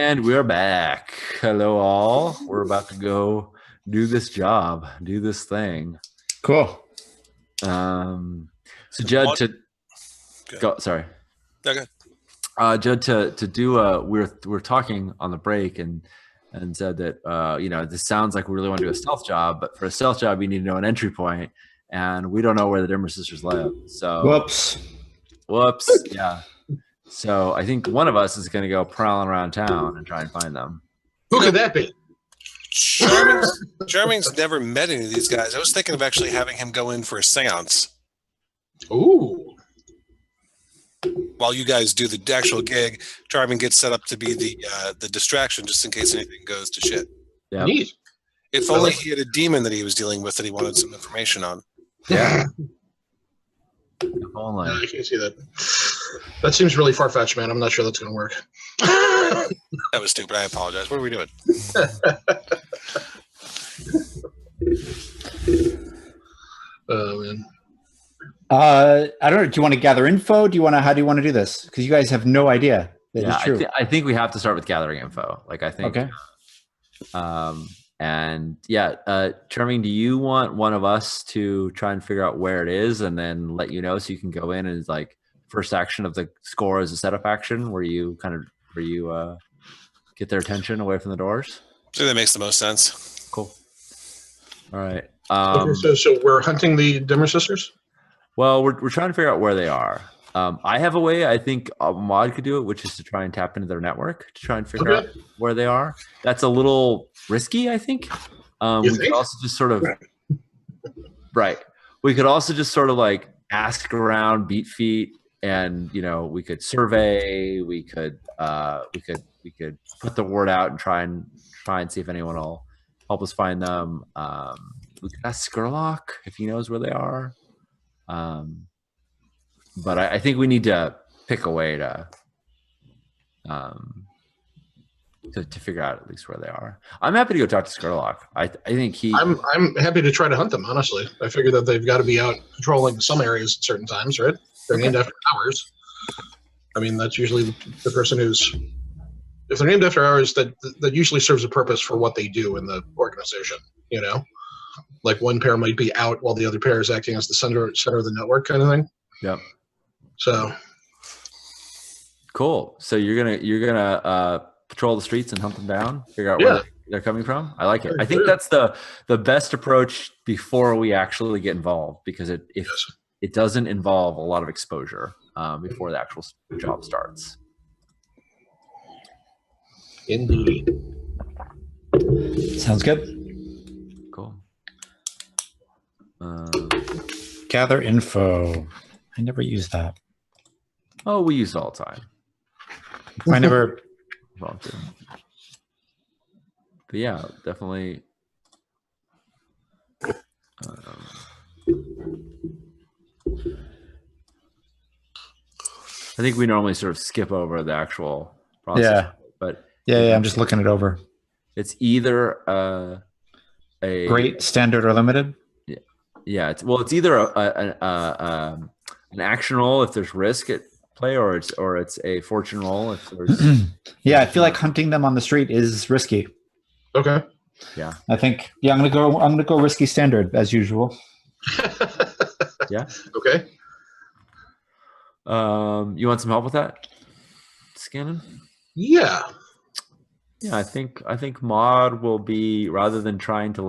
And we're back. Hello, all. We're about to go do this job, do this thing. Cool. So Judd, to go. Sorry. Okay. Judd, to do. We're talking on the break and said that this sounds like we really want to do a stealth job, but for a stealth job, you need to know an entry point, and we don't know where the Dimmer sisters live. So whoops. Yeah. So I think one of us is going to go prowling around town and try and find them. Who could that be? Charming's never met any of these guys. I was thinking of actually having him go in for a seance. Ooh. While you guys do the actual gig, Charming gets set up to be the distraction just in case anything goes to shit. Yeah. Neat. If only he had a demon that he was dealing with that he wanted some information on. Yeah. If No, only. I can't see that. That seems really far-fetched, man. I'm not sure that's going to work. That was stupid. I apologize. What are we doing? Oh, man. I don't know. Do you want to gather info? How do you want to do this? Because you guys have no idea. That Yeah, is true. I think we have to start with gathering info. Like I think. Okay. Charming, do you want one of us to try and figure out where it is and then let you know so you can go in and like first action of the score as a setup action where you get their attention away from the doors? I think that makes the most sense. Cool. All right. Okay, so we're hunting the Dimmer sisters? Well, we're trying to figure out where they are. I have a way I think Mod could do it, which is to try and tap into their network to try and figure out where they are. That's a little risky, I think. We could also just sort of We could also just sort of like ask around, beat feet, and we could survey. We could put the word out and try and see if anyone will help us find them. We could ask Skurlock if he knows where they are. But I think we need to pick a way to figure out at least where they are. I'm happy to go talk to Skurlock. I think I'm happy to try to hunt them, honestly. I figure that they've got to be out patrolling some areas at certain times, right? They're named after hours. I mean, that's usually the person who's... If they're named after hours, that usually serves a purpose for what they do in the organization, Like one pair might be out while the other pair is acting as the center of the network kind of thing. Yep. So cool. So you're gonna patrol the streets and hunt them down, figure out where they're coming from. I like it. I think that's the best approach before we actually get involved, because it doesn't involve a lot of exposure before the actual job starts. indeed. Sounds good. Cool. Gather info. I never use that. Oh, we use it all the time. I never. But yeah, definitely. I think we normally sort of skip over the actual process. Yeah. But Yeah. I'm just looking it over. it's either a Great, standard, or limited. Yeah, it's either an action roll if there's risk at play, or it's a fortune roll if there's. Yeah, I feel like hunting them on the street is risky. Okay. Yeah. I think. Yeah, I'm gonna go risky standard as usual. Yeah. Okay. You want some help with that, Scannon? Yeah. Yeah, I think Mod will be, rather than trying to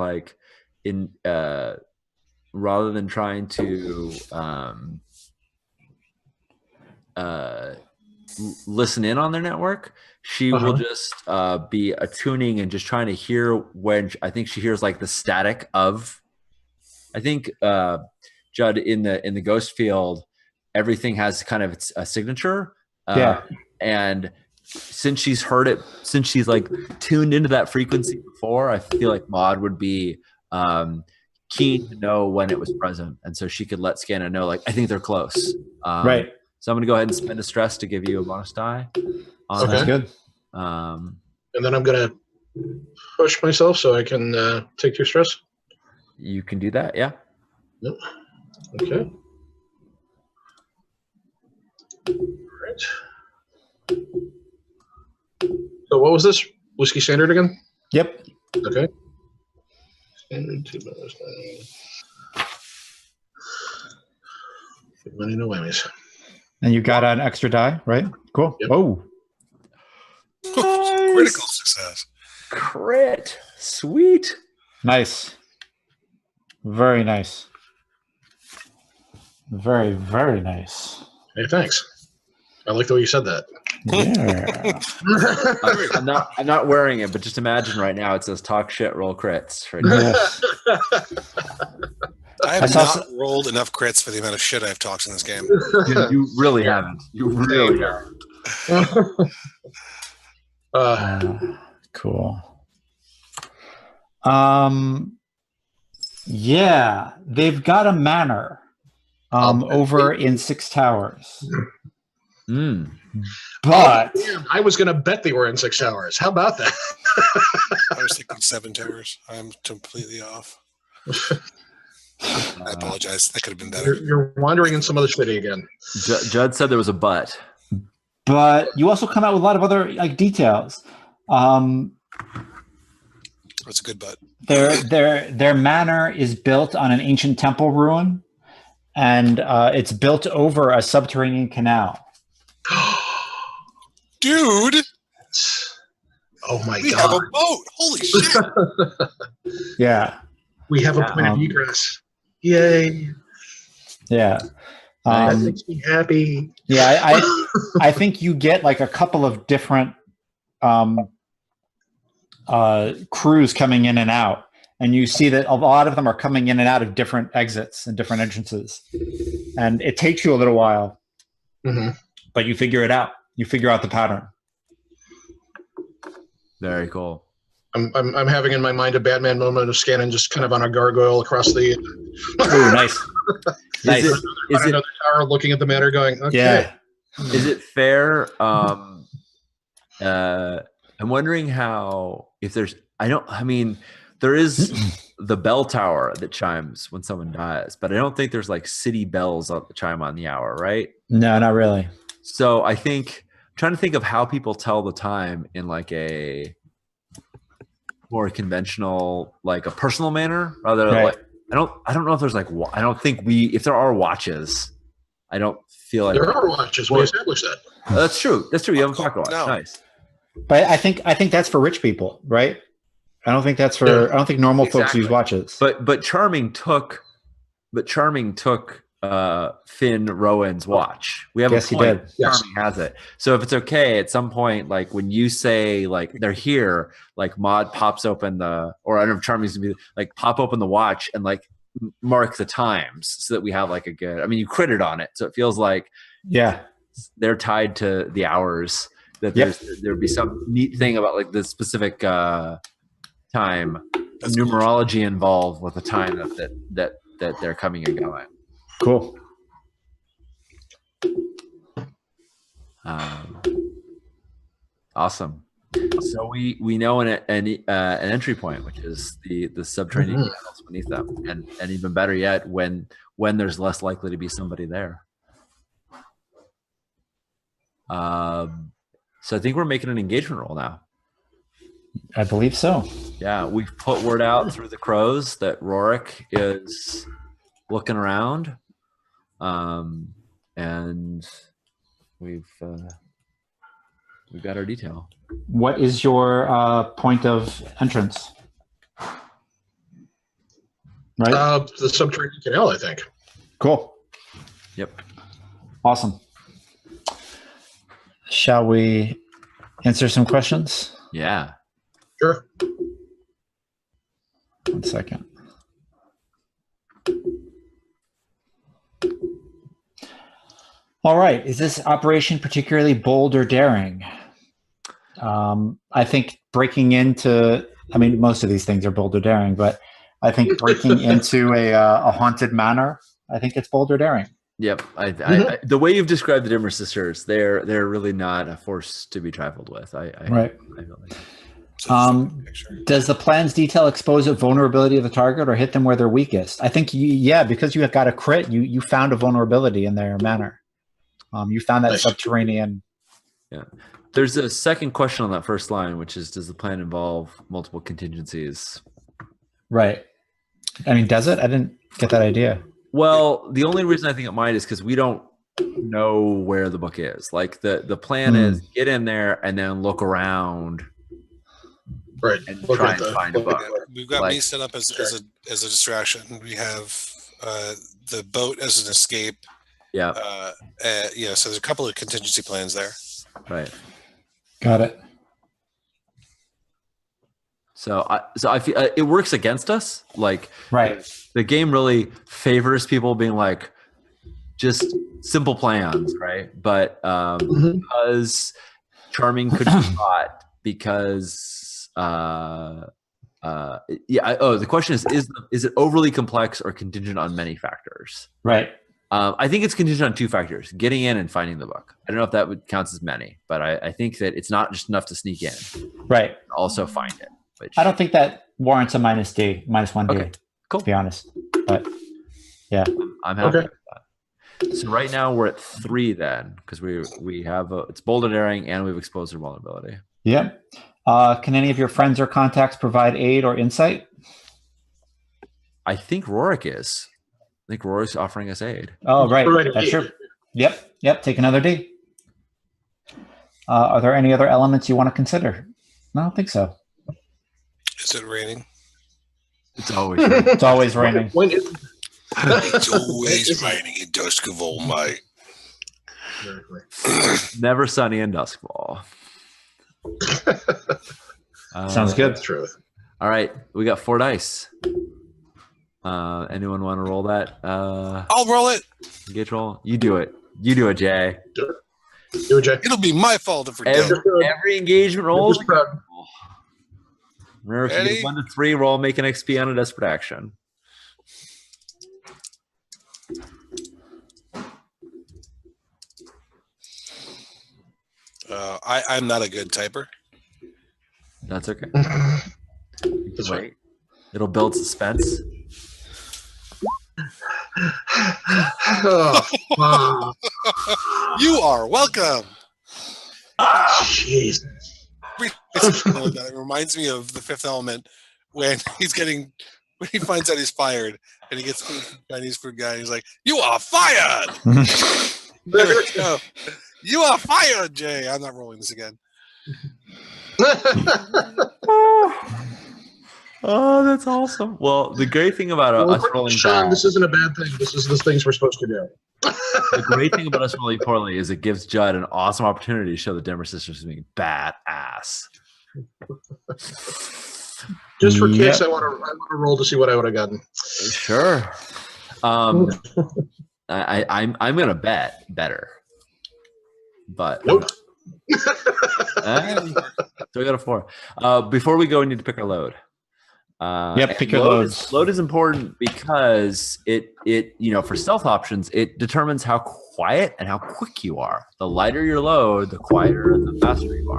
listen in on their network, she will just be attuning and just trying to hear when I think she hears like the static of. I think Judd, in the ghost field, everything has kind of a signature. And since she's heard it, since she's like tuned into that frequency before, I feel like Maud would be keen to know when it was present, and so she could let Scanna know, like, I think they're close. Right. So I'm going to go ahead and spend a stress to give you a bonus die. Okay. That's good. And then I'm going to push myself so I can take 2 stress. You can do that, yeah. Yep. Okay. All right. So what was this? Whiskey Standard again? Yep. Okay. Standard 2 bonus. Money, no whammies. And you got an extra die, right? Cool. Yep. Oh. Critical success. Crit. Sweet. Nice. Very nice. Very, very nice. Hey, thanks. I like the way you said that. Yeah. I'm not wearing it, but just imagine right now it says "talk shit, roll crits." Right now. Yes. I have saw not rolled enough crits for the amount of shit I've talked in this game. You really haven't. You really haven't. Cool. Yeah, they've got a manor over in Six Towers. Mm. But damn, I was going to bet they were in 6 hours. How about that? I was thinking 7 towers. I'm completely off. I apologize. That could have been better. You're wandering in some other city again. Judd said there was a but. But you also come out with a lot of other like details. That's a good but. Their manor is built on an ancient temple ruin, and it's built over a subterranean canal. Dude, Oh my we god. have a boat. Holy shit. Yeah, We have a point of egress. Yay. yeah. That makes me happy. Yeah, I think you get like a couple of different crews coming in and out, and you see that a lot of them are coming in and out of different exits and different entrances, and it takes you a little while, but you figure it out. You figure out the pattern. Very cool. I'm having in my mind a Batman moment of scanning just kind of on a gargoyle across the Ooh, nice. Nice. Is another tower looking at the matter going, okay. Yeah. Is it fair? I'm wondering how, if there's, there is the bell tower that chimes when someone dies, but I don't think there's like city bells that chime on the hour, right? No, not really. So I think, I'm trying to think of how people tell the time in like a more conventional, like a personal manner, rather than like, I don't know if there's like, I don't think if there are watches, I don't feel like there are watches. We established that. That's true. That's true. You haven't talked about No. Nice. But I think that's for rich people, right? I don't think that's for. Yeah. I don't think normal folks Exactly. use watches. But Charming took Finn Rowan's watch. We have Yes, a he point. did. Yes. Charming has it. So if it's okay, at some point, like when you say like they're here, like Maud pops open or I don't know if Charming's gonna be like pop open the watch and like mark the times so that we have like a good. I mean, you critted on it, so it feels like Yeah. they're tied to the hours. That Yep. there'd be some neat thing about like the specific time That's numerology involved with the time that they're coming and going. Cool. Awesome. So we know an entry point, which is the subterranean channels beneath them, and even better yet, when there's less likely to be somebody there. So I think we're making an engagement roll now. I believe so. Yeah, we've put word out through the crows that Rorik is looking around, and we've got our detail. What is your point of entrance? Right. The subterranean canal, I think. Cool. Yep. Awesome. Shall we answer some questions? Yeah. Sure. 1 second. All right. Is this operation particularly bold or daring? I think breaking into, most of these things are bold or daring, but I think breaking into a haunted manor, I think it's bold or daring. Yep. I, the way you've described the Dimmer sisters, they're really not a force to be trifled with. Right. I feel like. Does the plan's detail expose a vulnerability of the target or hit them where they're weakest? I think, because you have got a crit, you found a vulnerability in their manor. You found that Nice. subterranean. Yeah. There's a second question on that first line, which is, does the plan involve multiple contingencies? Right. I mean, does it? I didn't get that idea. Well, the only reason I think it might is because we don't know where the book is. Like the plan is get in there and then look around, Right. and Look try at and the- find a book. We've got Like- me set up as a distraction. We have the boat as an escape. Yeah, Yeah, so there's a couple of contingency plans there. right. Got it. So I feel it works against us. Like Right. the game really favors people being like just simple plans, right? But because charming could be caught, because the question is it overly complex or contingent on many factors? Right. I think it's contingent on two factors: getting in and finding the book. I don't know if that would counts as many, but I think that it's not just enough to sneak in. Right. Also find it. Which, I don't think that warrants a -1 D. Okay, cool. To be honest, but yeah, I'm happy Okay. with that. So right now we're at 3 then, because we have it's bold and daring and we've exposed their vulnerability. yep. Can any of your friends or contacts provide aid or insight? I think Rorik is. I think Rorik's offering us aid. Oh, right. Providing That's aid. true. Yep. Take another D. Are there any other elements you want to consider? No, I don't think so. Is it raining? It's always It's always raining. When is- It's always raining in dusk of all night. Exactly. never sunny in Duskfall. Sounds good. That's true. All right, we got 4 dice. Anyone want to roll that? I'll roll it. Engage roll. You do it. You do it, Jay. Do it, Jay. It'll be my fault if we're Every, done. every engagement roll. Just proud. Remember, if you Ready? get 1 to 3, roll, make an XP on a desperate action. I'm not a good typer. That's okay. That's right. Wait. It'll build suspense. Oh, wow. You are welcome. Jeez. It reminds me of the Fifth Element when when he finds out he's fired and he gets food from the Chinese food guy and he's like, "You are fired." There we go. You are fired, Jay. I'm not rolling this again. Oh, that's awesome. Well, the great thing about us rolling Sean, bad, this isn't a bad thing. This is the things we're supposed to do. the great thing about us rolling poorly is it gives Judd an awesome opportunity to show the Denver sisters being badass. Just for kicks, Yep. I want to roll to see what I would have gotten. Sure. I'm gonna bet better, but Nope. So we got a 4. Before we go, we need to pick our load. Yep, pick your load loads. Load is important because it for stealth options, it determines how quiet and how quick you are. The lighter your load, the quieter and the faster you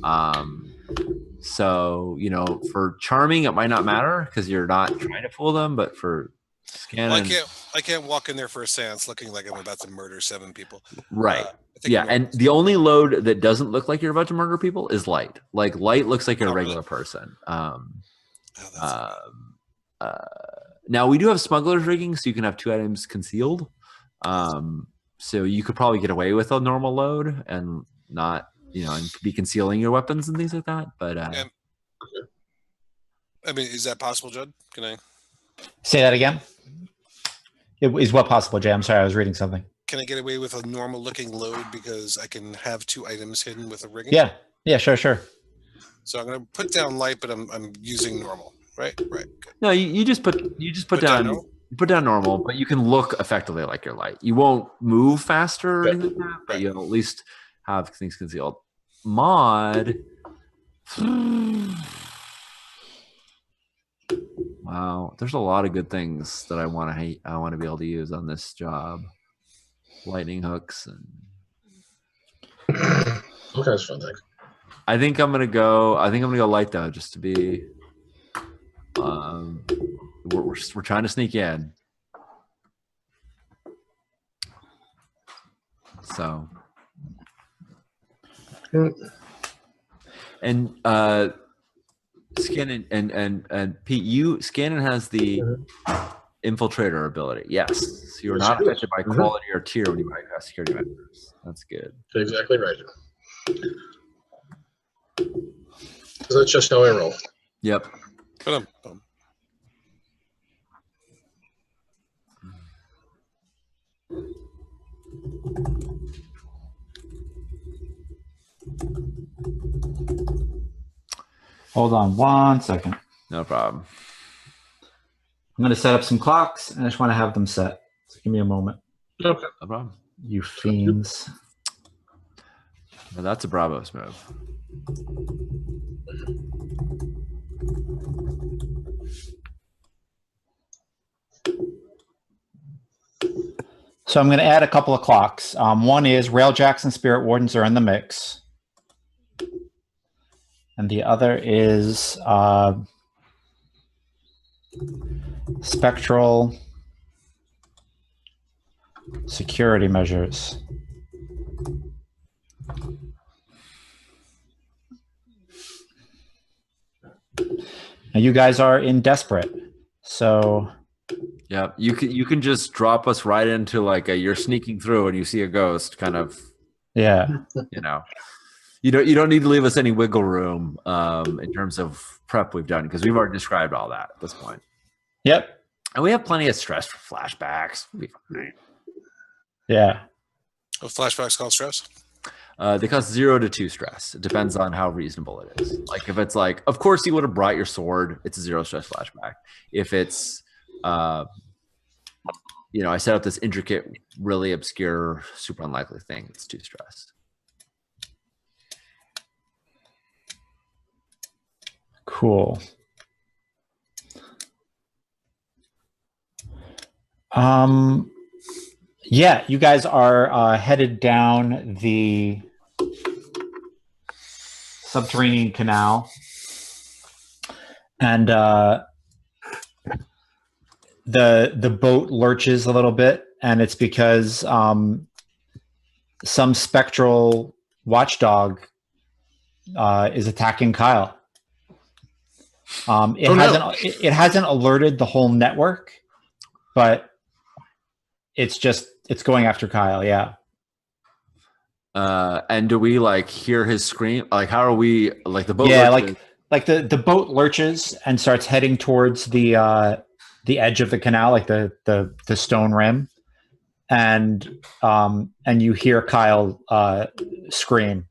are. So for charming, it might not matter because you're not trying to fool them, but for scanning, I can't walk in there for a seance looking like I'm about to murder 7 people. right? I think Yeah, I'm- and the only load that doesn't look like you're about to murder people is light. Like light looks like you're a Oh, regular really? person. Oh, that's Now we do have smuggler's rigging, so you can have 2 items concealed. So you could probably get away with a normal load and not, and be concealing your weapons and things like that. But I mean, is that possible, Judd? Can I Say that again. Is what possible, Jay? I'm sorry, I was reading something. get away with a normal looking load because I can have 2 items hidden with a rigging? Yeah, sure. So I'm going to put down light, but I'm using normal. Right. Good. no, you just put down normal? you put down normal, but you can look effectively like you're light. You won't move faster or Right. anything like that, but you'll at least have things concealed. Mod. Wow, there's a lot of good things that I want to be able to use on this job. Lightning hooks and All kinds of fun things. I think I'm gonna go light though, just to be. We're trying to sneak in, so And Scannon and Pete, Scannon has the infiltrator ability. Yes. So you're not affected by quality or tier when you bypass security measures. That's good. Exactly right. That's just how I roll. Yep. Hold on 1 second. No problem. I'm going to set up some clocks, and I just want to have them set. So give me a moment. Okay. No problem. You fiends. Well, that's a Bravos move. So I'm going to add a couple of clocks. One is Railjacks and Spirit Wardens are in the mix. And the other is Spectral security measures. Now you guys are in desperate, so yeah, you can just drop us right into like a you're sneaking through and you see a ghost kind of. Yeah, you know, you don't need to leave us any wiggle room in terms of prep we've done because we've already described all that at this point. Yep, and we have plenty of stress for flashbacks. We'll be fine. Yeah. What flashbacks called stress? They cost 0 to 2 stress. It depends on how reasonable it is. Like if it's like, of course you would have brought your sword, it's a 0 stress flashback. If it's, you know, I set up this intricate, really obscure, super unlikely thing, it's 2 stress. Cool. Yeah, you guys are headed down the subterranean canal, and the boat lurches a little bit, and it's because some spectral watchdog is attacking Kyle. It hasn't alerted the whole network, but it's going after Kyle. Yeah. And do we like hear his scream? Like, how are we like the boat? Yeah, lurches? like the boat lurches and starts heading towards the edge of the canal, like the stone rim, and you hear Kyle scream.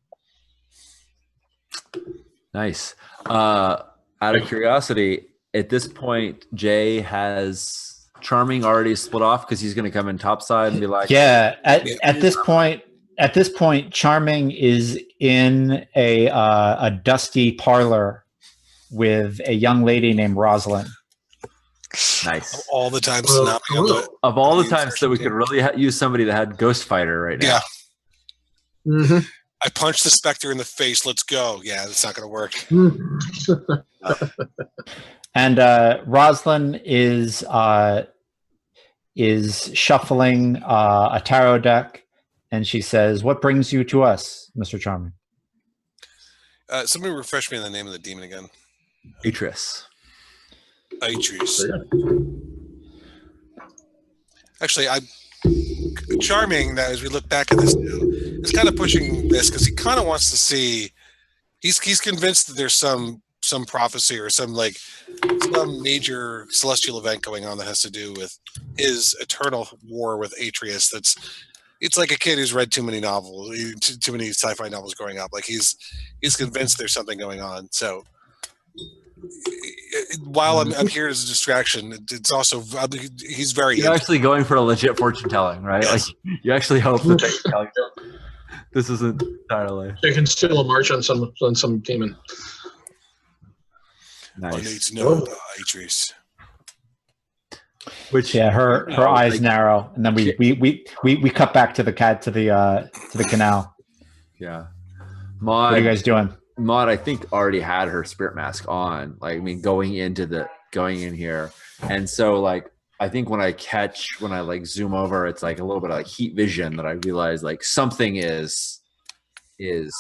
Nice. Out of curiosity, at this point, Jay has Charming already split off because he's going to come in topside and be like, yeah. At this point, Charming is in a dusty parlor with a young lady named Rosalind. Nice. Of all the times of all the times that we could really use somebody that had Ghost Fighter right now. Yeah. Mm-hmm. I punched the Spectre in the face. Let's go. Yeah, that's not going to work. And Rosalind is shuffling a tarot deck, and she says, "What brings you to us, Mr. Charming?" Somebody refresh me on the name of the demon again. Atreus. Actually, Charming, that as we look back at this now, is kind of pushing this because he kind of wants to see. He's convinced that there's some prophecy or some major celestial event going on that has to do with his eternal war with Atreus. It's like a kid who's read too many novels, too many sci-fi novels growing up. Like he's convinced there's something going on. So while I'm here as a distraction, it's also he's very. You're actually going for a legit fortune telling, right? Yes. Like you actually hope that they tell you. This isn't entirely. They can steal a march on some demon. Nice. I need to know Atreus. Which her eyes narrow, and then we cut back to the canal. Yeah. What are you guys doing? Maud, I think, already had her spirit mask on. Like, I mean, going in here, and so like I think when I like zoom over, it's like a little bit of like heat vision that I realize like something is is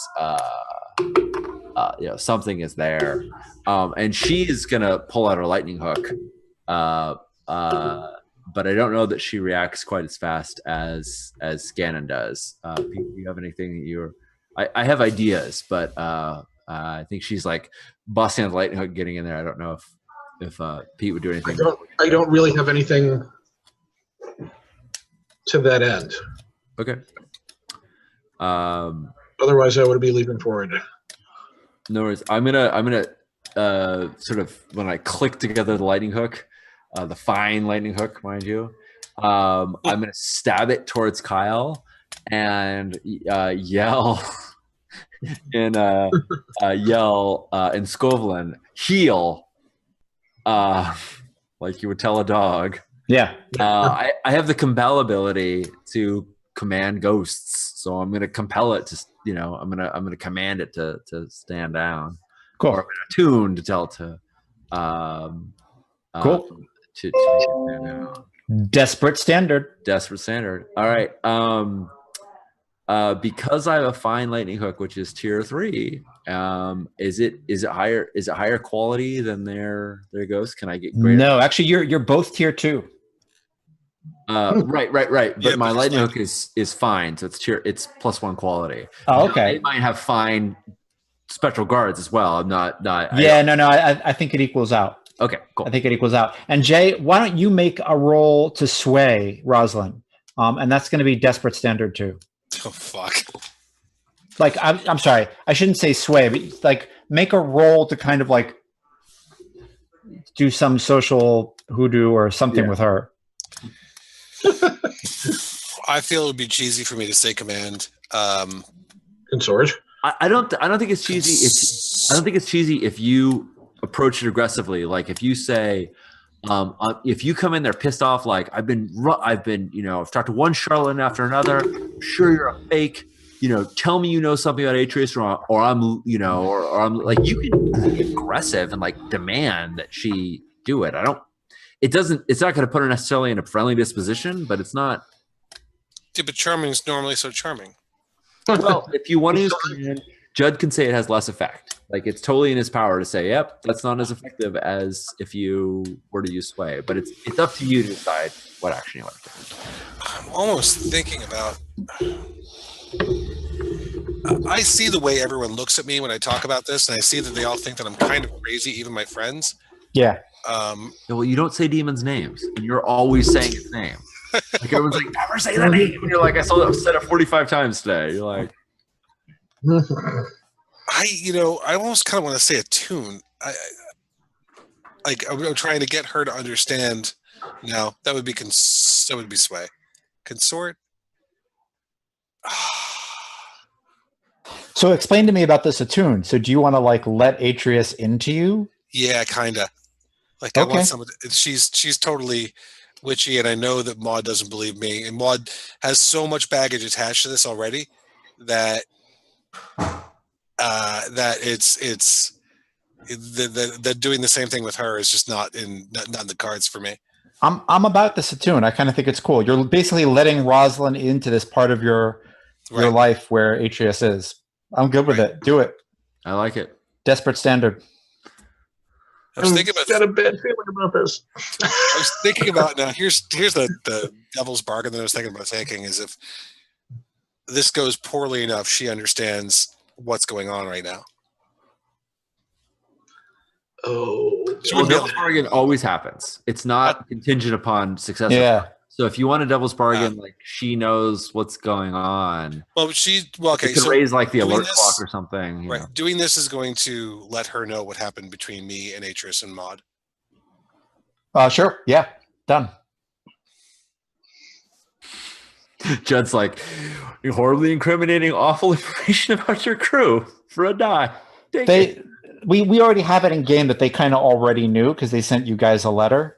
something is there, and she is gonna pull out her lightning hook, but I don't know that she reacts quite as fast as Scannon does. Pete, do you have anything that you're? I have ideas, but I think she's like busting out the lightning hook, getting in there. I don't know if Pete would do anything. I don't really have anything to that end. Okay. Otherwise, I would be leaping forward. No worries. I'm gonna sort of when I click together the lightning hook, the fine lightning hook, mind you, I'm gonna stab it towards Kyle and yell in Scovelin, heal, like you would tell a dog. Yeah. I have the compel ability to command ghosts, so I'm gonna compel it to, I'm gonna command it to stand down. Cool. Or I'm gonna tune to tell it to cool. To stand down. Desperate standard. All right. Because I have a fine lightning hook, which is tier 3, is it higher quality than their ghosts? Can I get greater? No, actually you're both tier 2. Right. But Yeah, my but lightning it's hook is fine, so it's +1 quality. Oh, okay. They might have fine spectral guards as well. I'm not. Yeah, no. I think it equals out. Okay, cool. I think it equals out. And Jay, why don't you make a roll to sway Rosalind? And that's going to be desperate standard too. Oh fuck! Like I'm sorry, I shouldn't say sway, but like make a roll to kind of like do some social hoodoo or something with her. I feel it would be cheesy for me to say command. Consort. I don't think it's cheesy. I don't think it's cheesy if you approach it aggressively. Like if you say, if you come in there pissed off, like I've talked to one charlatan after another. I'm sure you're a fake. Tell me something about Atreus, or I'm like, you can be aggressive and like demand that she do it. It's not going to put her necessarily in a friendly disposition, but it's not. Yeah, but charming is normally so charming. Well, if you want to use command, Judd can say it has less effect. Like it's totally in his power to say, "Yep, that's not as effective as if you were to use sway." But it's up to you to decide what action you want to take. I'm almost thinking about. I see the way everyone looks at me when I talk about this, and I see that they all think that I'm kind of crazy, even my friends. Yeah. Well, you don't say demons' names, and you're always saying his name. Like everyone's like, never say that name. And you're like, I've said it 45 times today. You're like, I almost kind of want to say a tune. I'm trying to get her to understand. No, that would be sway. Consort. So explain to me about this attune. So do you want to like let Atreus into you? Yeah, kind of. Like I want someone. She's totally witchy, and I know that Maud doesn't believe me, and Maud has so much baggage attached to this already that that doing the same thing with her is just not in the cards for me. I'm about this attune. I kind of think it's cool. You're basically letting Rosalind into this part of your life where Atreus is. I'm good with it. Do it. I like it. Desperate standard. I was thinking about. Got a bad feeling about this. I was thinking about now. Here's the devil's bargain that I was thinking about taking is if this goes poorly enough, she understands what's going on right now. Oh, well, devil's bargain always happens. It's not contingent upon success. Yeah. So if you want a devil's bargain, like she knows what's going on. Well, okay. It could raise like the alert clock or something. Right. Doing this is going to let her know what happened between me and Atreus and Maud. Sure. Yeah. Done. Judd's like, you're horribly incriminating, awful information about your crew for a die. We already have it in game that they kind of already knew because they sent you guys a letter,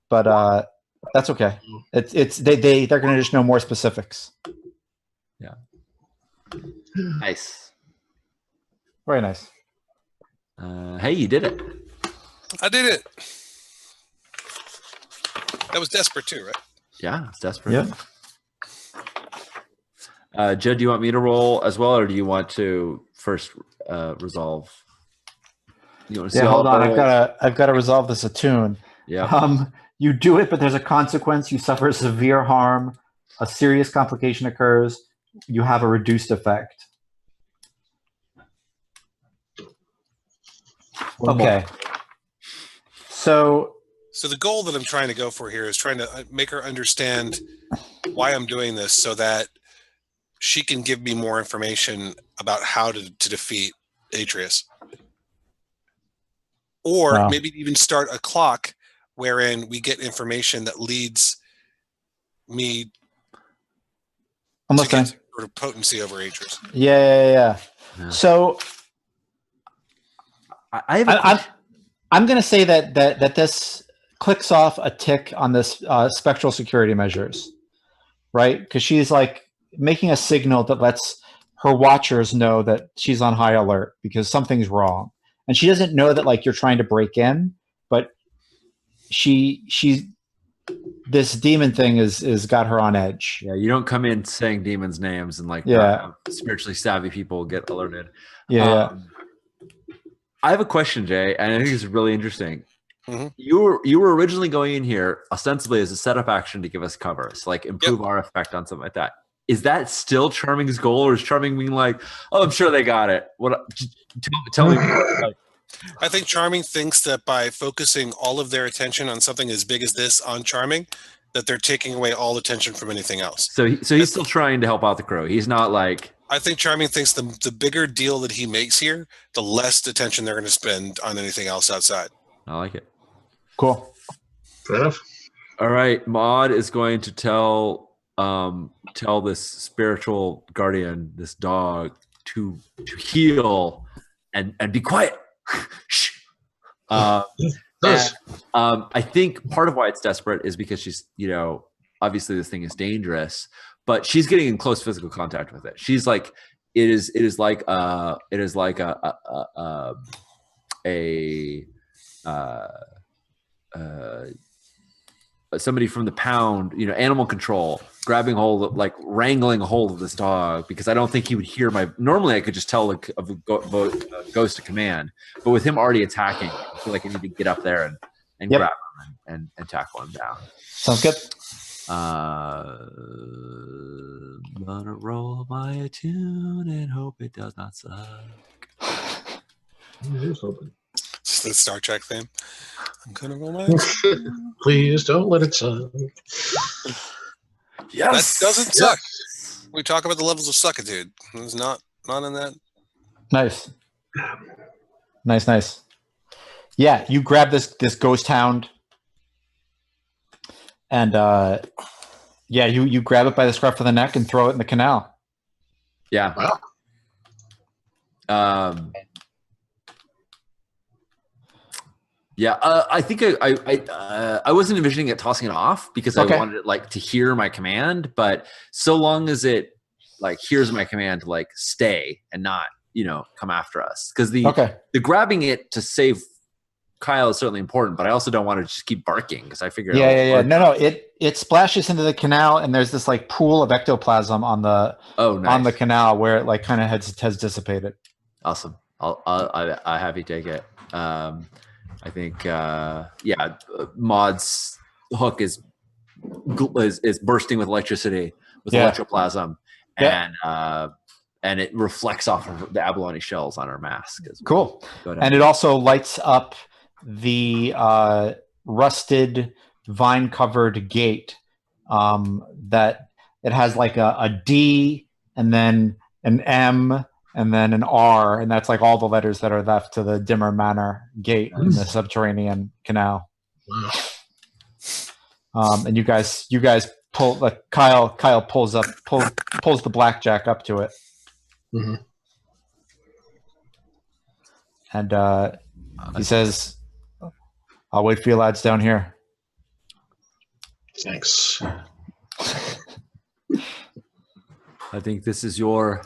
but that's okay. They're going to just know more specifics. Yeah. Nice. Very nice. Hey, you did it. I did it. That was desperate too, right? Yeah, it's desperate. Yeah. Judd, do you want me to roll as well, or do you want to first resolve? You want to see hold on. rolls? I've got to resolve this attune. Yeah. You do it, but there's a consequence. You suffer severe harm. A serious complication occurs. You have a reduced effect. Okay. So the goal that I'm trying to go for here is trying to make her understand why I'm doing this so that she can give me more information about how to defeat Atreus. Or maybe even start a clock wherein we get information that leads me I'm to listening. get sort of potency over Atreus. Yeah. So I'm going to say that this clicks off a tick on this spectral security measures, right? Because she's like making a signal that lets her watchers know that she's on high alert because something's wrong. And she doesn't know that like you're trying to break in, but this demon thing is got her on edge. Yeah, you don't come in saying demons' names and like spiritually savvy people get alerted. Yeah. I have a question, Jay, and I think it's really interesting. Mm-hmm. You were originally going in here ostensibly as a setup action to give us cover, so like improve our effect on something like that. Is that still Charming's goal, or is Charming being like, "Oh, I'm sure they got it"? Tell me. I think Charming thinks that by focusing all of their attention on something as big as this on Charming, that they're taking away all attention from anything else. So he's still trying to help out the crow. He's not like. I think Charming thinks the bigger deal that he makes here, the less attention they're going to spend on anything else outside. I like it. Cool. Fair enough. All right, Maud is going to tell this spiritual guardian, this dog, to heal and be quiet. Shh. Nice. I think part of why it's desperate is because she's, obviously this thing is dangerous, but she's getting in close physical contact with it. She's like, it is like somebody from the pound, animal control, grabbing hold of, like wrangling a hold of this dog, because I don't think he would hear normally I could just tell of a ghost to command, but with him already attacking, I feel like I need to get up there and grab him and tackle him down. Sounds good. I'm gonna roll my attune and hope it does not suck. Here's hoping. It's the Star Trek theme. I'm gonna roll my. Please don't let it suck. Yes, that doesn't suck. We talk about the levels of suckitude. It's not in that. Nice. Yeah, you grab this ghost hound, and you grab it by the scruff of the neck and throw it in the canal. Yeah. Wow. I think I wasn't envisioning it tossing it off because I wanted it like to hear my command, but so long as it like hears my command to like stay and not, come after us. Because the grabbing it to save Kyle is certainly important, but I also don't want to just keep barking because I figure No, it splashes into the canal and there's this like pool of ectoplasm on the canal where it like kind of has dissipated. Awesome. I'll have you take it. I think, Maud's hook is bursting with electricity, with electroplasm, and it reflects off of the abalone shells on her mask. Cool. And it also lights up the rusted, vine-covered gate that it has like a D and then an M and then an R, and that's like all the letters that are left to the Dimmer Manor gate in the subterranean canal. Wow. And you guys pull, like Kyle pulls the blackjack up to it. Mm-hmm. And he says, "I'll wait for you lads down here." Thanks. I think this is your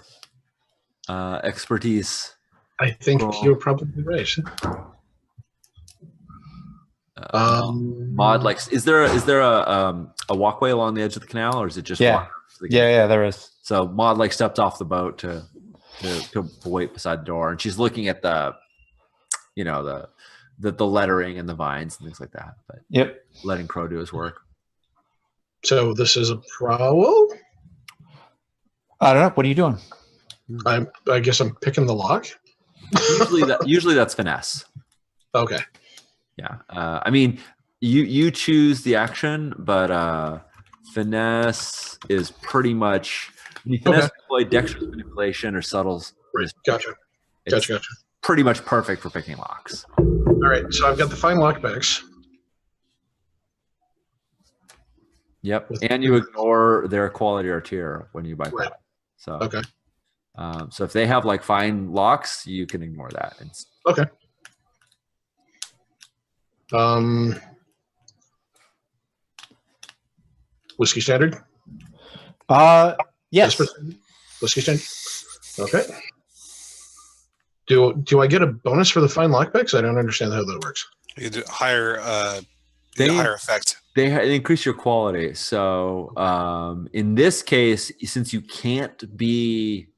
expertise. I think you're probably right. Maud, like, is there a walkway along the edge of the canal, or is it just water? to the game. Yeah, there is. So Maud like stepped off the boat to wait beside the door, and she's looking at the lettering and the vines and things like that. But Yep. letting Crow do his work. So this is a prowl? I don't know. What are you doing? I guess I'm picking the lock. Usually that's finesse. Okay. Yeah. I mean, you choose the action, but finesse is pretty much when you finesse deploy dexterous manipulation or subtle. Right. Gotcha. Pretty much perfect for picking locks. All right. So I've got the fine lockpicks. Yep. And you ignore their quality or tier when you buy. Right. So okay. So if they have like fine locks, you can ignore that. Okay. Whiskey standard? Yes. Whiskey standard? Okay. Do I get a bonus for the fine lockpicks? I don't understand how that works. You do higher higher effect. They increase your quality. So in this case, since you can't be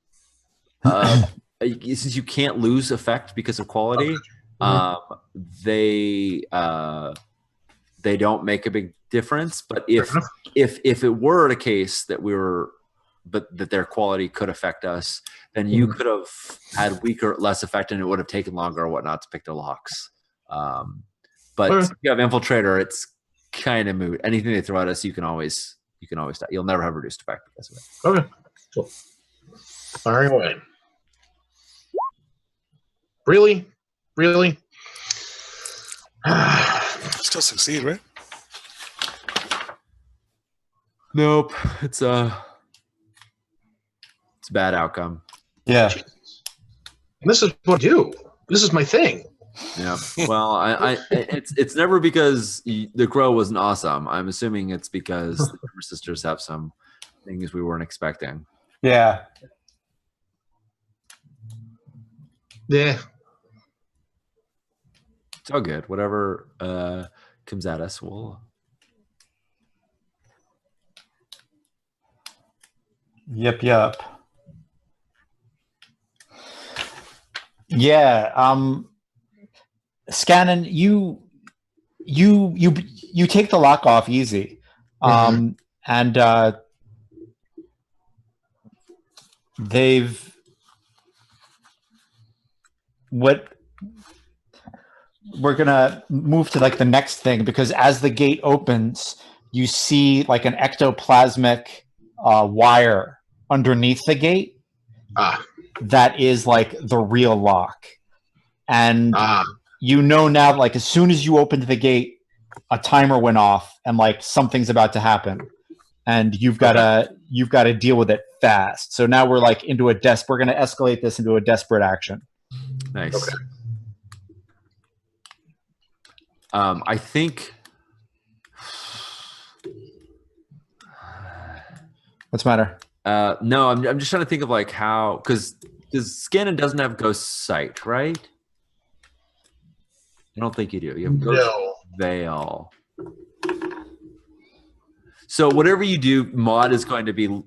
since you can't lose effect because of quality, they don't make a big difference. But if it were the case that that their quality could affect us, then you could have had weaker, less effect, and it would have taken longer or whatnot to pick the locks. But if you have infiltrator, it's kind of moot. Anything they throw at us, you can always stop. You'll never have reduced effect because of it. Okay, cool. Firing away. Really? Still succeed, right? Nope. It's a bad outcome. Yeah. And this is what I do. This is my thing. Yeah. Well, it's never because the Crow wasn't awesome. I'm assuming it's because the River Sisters have some things we weren't expecting. Yeah. Yeah. It's all good. Whatever comes at us, we'll. Yep. Yeah. Scannon, you take the lock off easy. And we're gonna move to like the next thing, because as the gate opens, you see like an ectoplasmic wire underneath the gate that is like the real lock. And you know now, like as soon as you opened the gate, a timer went off and like something's about to happen, and you've got to deal with it fast. So now we're like into we're going to escalate this into a desperate action. Nice. Okay. I think. What's the matter? No, I'm just trying to think of like how, because Scannon doesn't have ghost sight, right? I don't think you do. You have ghost veil. So whatever you do, Maud is going to be.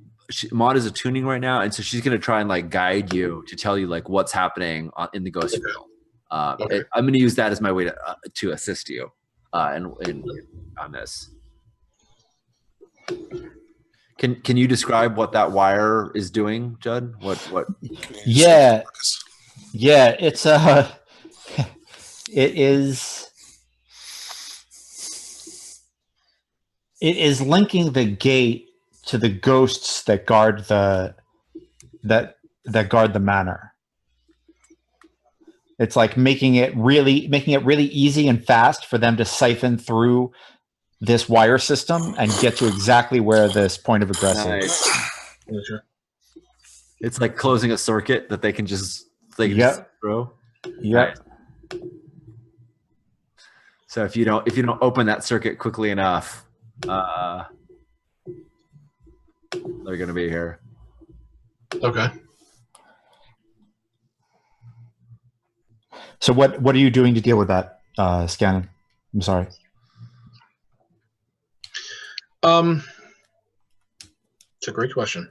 Maud is attuning right now, and so she's going to try and like guide you to tell you like what's happening in the ghost field. I'm going to use that as my way to assist you on this. Can you describe what that wire is doing, Judd? What? Yeah, it's it is linking the gate to the ghosts that guard the manor. It's like making it really easy and fast for them to siphon through this wire system and get to exactly where this point of egress is. It's like closing a circuit that they can just throw. Yeah. Right. So if you don't open that circuit quickly enough, they're going to be here. Okay. So what are you doing to deal with that, Scannon? I'm sorry. It's a great question.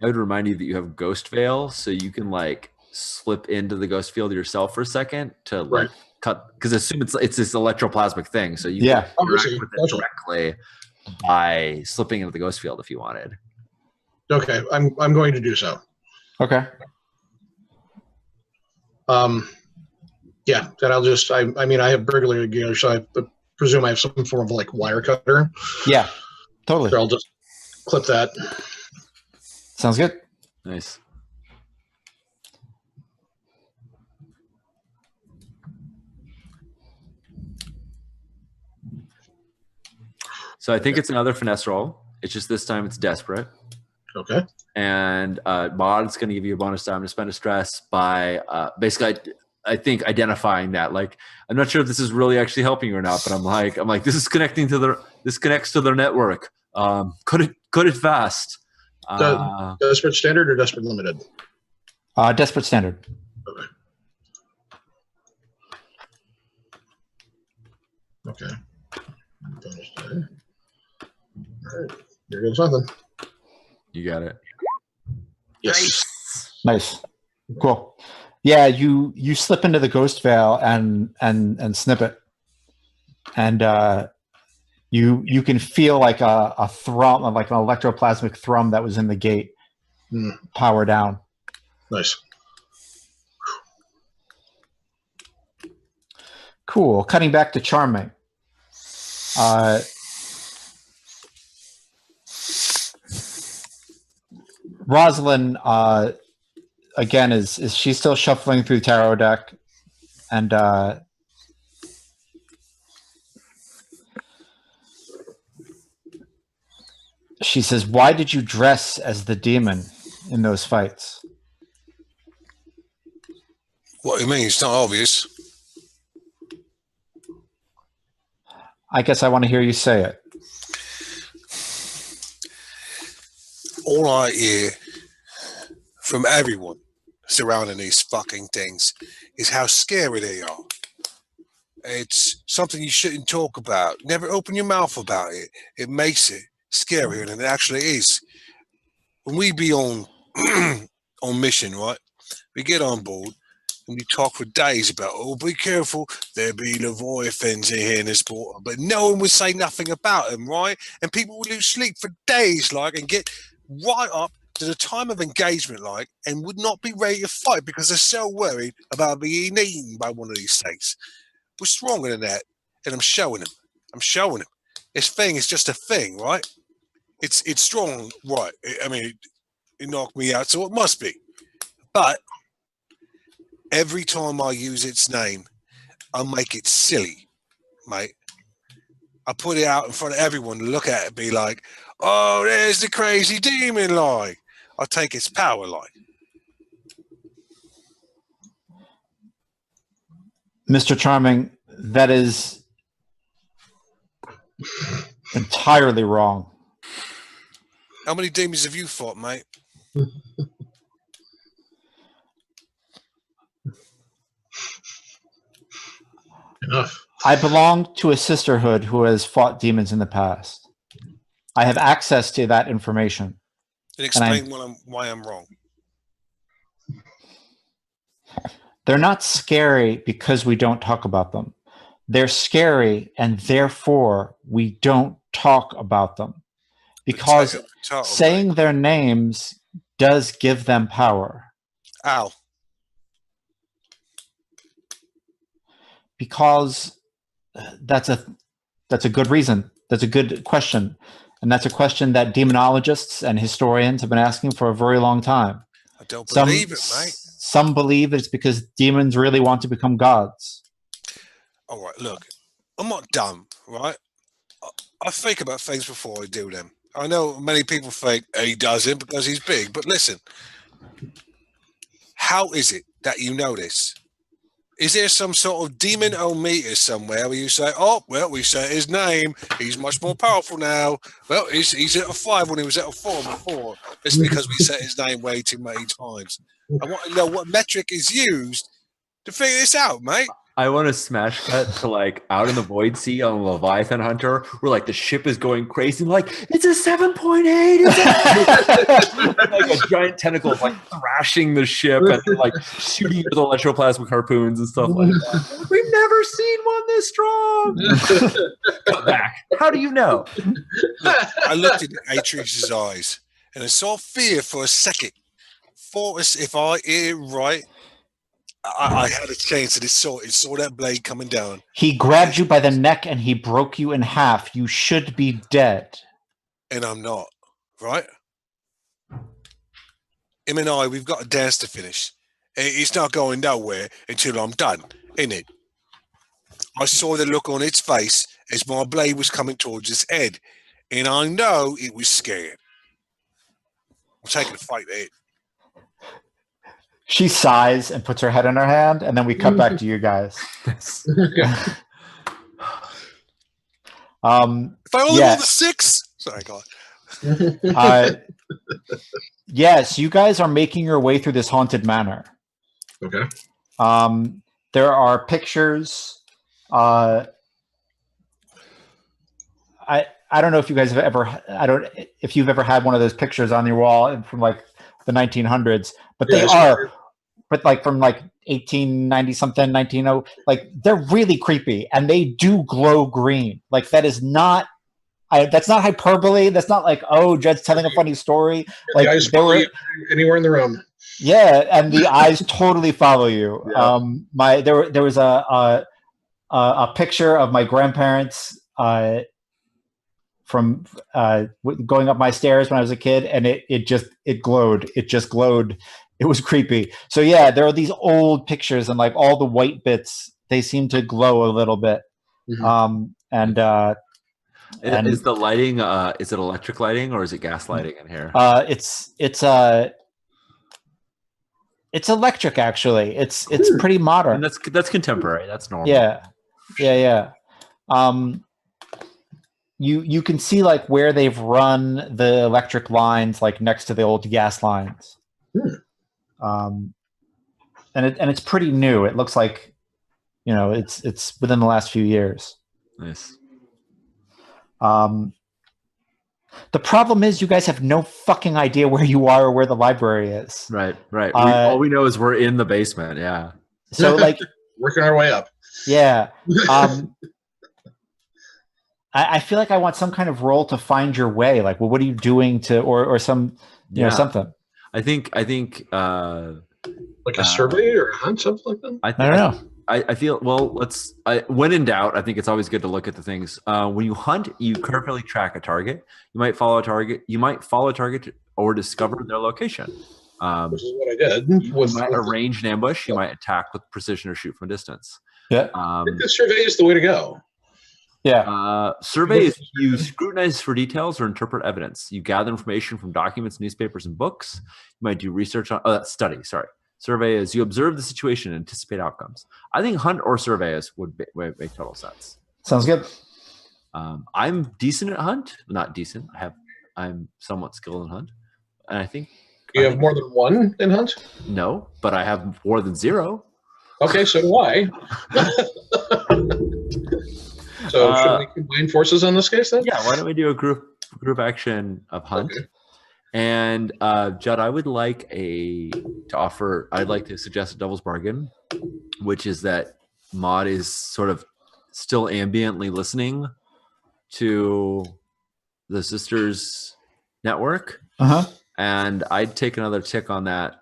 I would remind you that you have Ghost Veil, so you can like slip into the ghost field yourself for a second to like cut. Because assume it's this electroplasmic thing, so you can interact with it directly by slipping into the ghost field if you wanted. Okay, I'm going to do so. Okay. Yeah, then I'll just. I mean, I have burglary gear, so I presume I have some form of like wire cutter. Yeah, totally. So I'll just clip that. Sounds good. Nice. So I think it's another finesse roll. It's just this time it's desperate. Okay. And Mod's going to give you a bonus time to spend a stress by basically, I think identifying that. Like, I'm not sure if this is really actually helping you or not, but I'm like, this connects to their network. Cut it fast. Desperate standard or desperate limited? Desperate standard. Okay. All right. Here goes nothing. You got it. Yes. Nice. Cool. Yeah, you slip into the ghost veil and snip it, and you can feel like a thrum, like an electroplasmic thrum that was in the gate, power down. Nice. Cool. Cutting back to Charming. Rosalind, again, is she's still shuffling through tarot deck, and she says, "Why did you dress as the demon in those fights?" What do you mean? It's not obvious. I guess I want to hear you say it. All I hear from everyone surrounding these fucking things is how scary they are. It's something you shouldn't talk about. Never open your mouth about it. It makes it scarier than it actually is. When we be on on mission, right? We get on board and we talk for days about, oh, be careful, there be Leviathans in here in this water. But no one would say nothing about them, right? And people would lose sleep for days, like, and get right up to the time of engagement, like, and would not be ready to fight because they're so worried about being eaten by one of these things. We're stronger than that, and I'm showing them. This thing is just a thing, right? It's strong, right? I mean, it knocked me out, so it must be. But every time I use its name, I make it silly, mate. I put it out in front of everyone to look at it and be like, oh, there's the crazy demon lie. I take its power lie. Mr. Charming, that is entirely wrong. How many demons have you fought, mate? Enough. I belong to a sisterhood who has fought demons in the past. I have access to that information. And explain why I'm wrong. They're not scary because we don't talk about them. They're scary, and therefore we don't talk about them. Because saying their names does give them power. Ow. Because that's a good reason. That's a good question. And that's a question that demonologists and historians have been asking for a very long time. I don't believe it, mate. Some believe it's because demons really want to become gods. All right, look, I'm not dumb, right? I think about things before I do them. I know many people think he doesn't because he's big, but listen, how is it that you know this? Is there some sort of demon-o-meter somewhere where you say, oh, well, we said his name, he's much more powerful now. Well, he's at a 5 when he was at a 4 before. It's because we said his name way too many times. I want to know what metric is used to figure this out, mate. I want to smash cut to like out in the void sea on Leviathan Hunter, where like the ship is going crazy, like it's a 7.8. Like a giant tentacle like thrashing the ship and like shooting with electroplasmic harpoons and stuff like that. We've never seen one this strong. Come back. How do you know? I looked into Atrix's eyes and I saw fear for a second. Thought if I hear it right, I had a chance, and it saw that blade coming down. He grabbed you by the neck and he broke you in half. You should be dead. And I'm not, right? Him and I, we've got a dance to finish. It's not going nowhere until I'm done, isn't it? I saw the look on its face as my blade was coming towards its head, and I know it was scared. I'm taking a fight there. She sighs and puts her head in her hand, and then we cut back to you guys. If I only rolled a 6, sorry, God. Yes, you guys are making your way through this haunted manor. Okay. There are pictures. I don't know if you guys have ever. If you've ever had one of those pictures on your wall from like the 1900s, but they are. But like from like 1890 something, 1900, like they're really creepy and they do glow green. Like that is not, that's not hyperbole. That's not like, oh, Jed's telling a funny story. Like the eyes follow you anywhere in the room. Yeah, and the eyes totally follow you. Yeah. There was a picture of my grandparents from going up my stairs when I was a kid, and it glowed. It just glowed. It was creepy. So yeah, there are these old pictures, and like all the white bits, they seem to glow a little bit. Mm-hmm. And is the lighting? Is it electric lighting or is it gas lighting in here? It's electric actually. It's pretty modern. And that's contemporary. That's normal. Yeah. You can see like where they've run the electric lines like next to the old gas lines. And it's pretty new. It looks like, it's within the last few years. Nice. The problem is you guys have no fucking idea where you are or where the library is. Right. All we know is we're in the basement. Yeah. So like working our way up. Yeah. I feel like I want some kind of role to find your way. Like, well, what are you doing or some, something. I think like a survey or a hunt, something like that. I don't know. I feel when in doubt, I think it's always good to look at the things. When you hunt, you carefully track a target. You might follow a target. You might follow a target or discover their location. Which is what I did. You might arrange an ambush. You might attack with precision or shoot from distance. Yeah. I think the survey is the way to go. Yeah. Survey is you scrutinize for details or interpret evidence. You gather information from documents, newspapers, and books. You might do research on study. Sorry. Survey is you observe the situation and anticipate outcomes. I think hunt or survey would make total sense. Sounds good. I'm decent at hunt. Not decent. I'm somewhat skilled in hunt, and I think you have more than one in hunt. No, but I have more than 0. Okay, so do I. So should we combine forces on this case then? Yeah, why don't we do a group action of hunt? Okay. And Judd, I'd like to suggest a devil's bargain, which is that Maud is sort of still ambiently listening to the sisters network. And I'd take another tick on that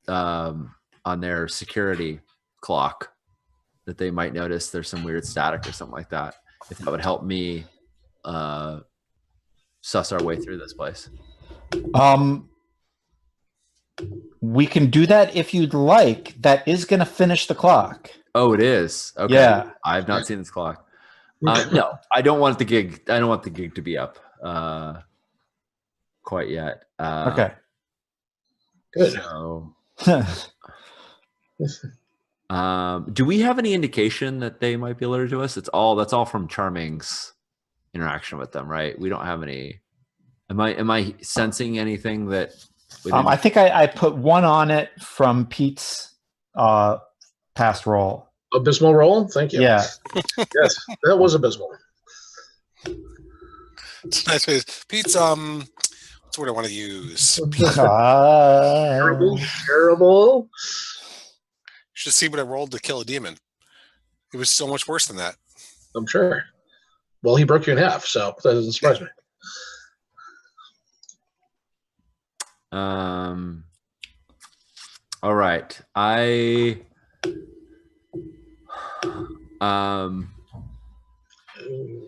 on their security clock, that they might notice there's some weird static or something like that. If that would help me suss our way through this place. We can do that if you'd like. That is going to finish the clock. Oh, it is. Okay. Yeah. I've not seen this clock. No, I don't want the gig. I don't want the gig to be up quite yet. Okay. Good. So, do we have any indication that they might be alerted to us? That's all from Charming's interaction with them, right? We don't have any. Am I sensing anything that? I think I put 1 on it from Pete's past roll. Abysmal roll? Thank you. Yeah. Yes, that was abysmal. It's a nice face. Pete's what's the word I want to use? Terrible. Terrible. You should see what I rolled to kill a demon. It was so much worse than that. I'm sure. Well, he broke you in half, so that doesn't surprise me. All right.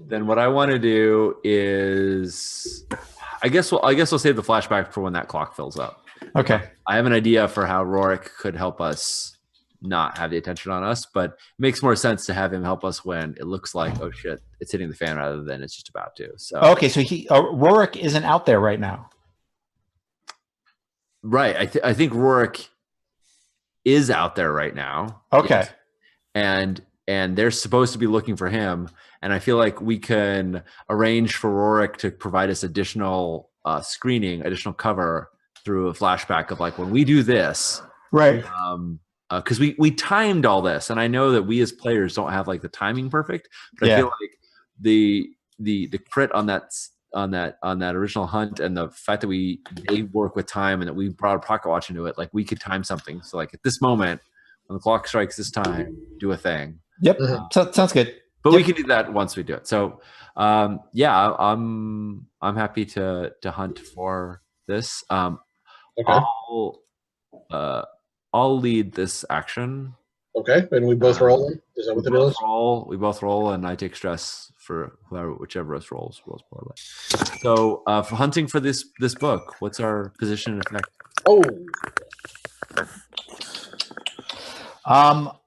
Then what I want to do is, I guess we'll save the flashback for when that clock fills up. Okay. I have an idea for how Rorik could help us not have the attention on us, but it makes more sense to have him help us when it looks like, oh shit, it's hitting the fan rather than it's just about to. So okay, so Rorik isn't out there right now. Right. I think Rorik is out there right now. Okay. Yes. And they're supposed to be looking for him. And I feel like we can arrange for Rorik to provide us additional screening, additional cover through a flashback of like when we do this. Right. Because we timed all this, and I know that we as players don't have like the timing perfect, but I feel like the crit on that original hunt and the fact that they work with time and that we brought a pocket watch into it, like we could time something. So like at this moment, when the clock strikes this time, do a thing. Yep. Sounds good. But we can do that once we do it. So yeah, I'm happy to hunt for this. Okay. I'll lead this action. Okay, and we both roll. Is that what the deal is? We both roll, and I take stress for whichever of us rolls poorly. So, for hunting for this book, what's our position and effect? Oh,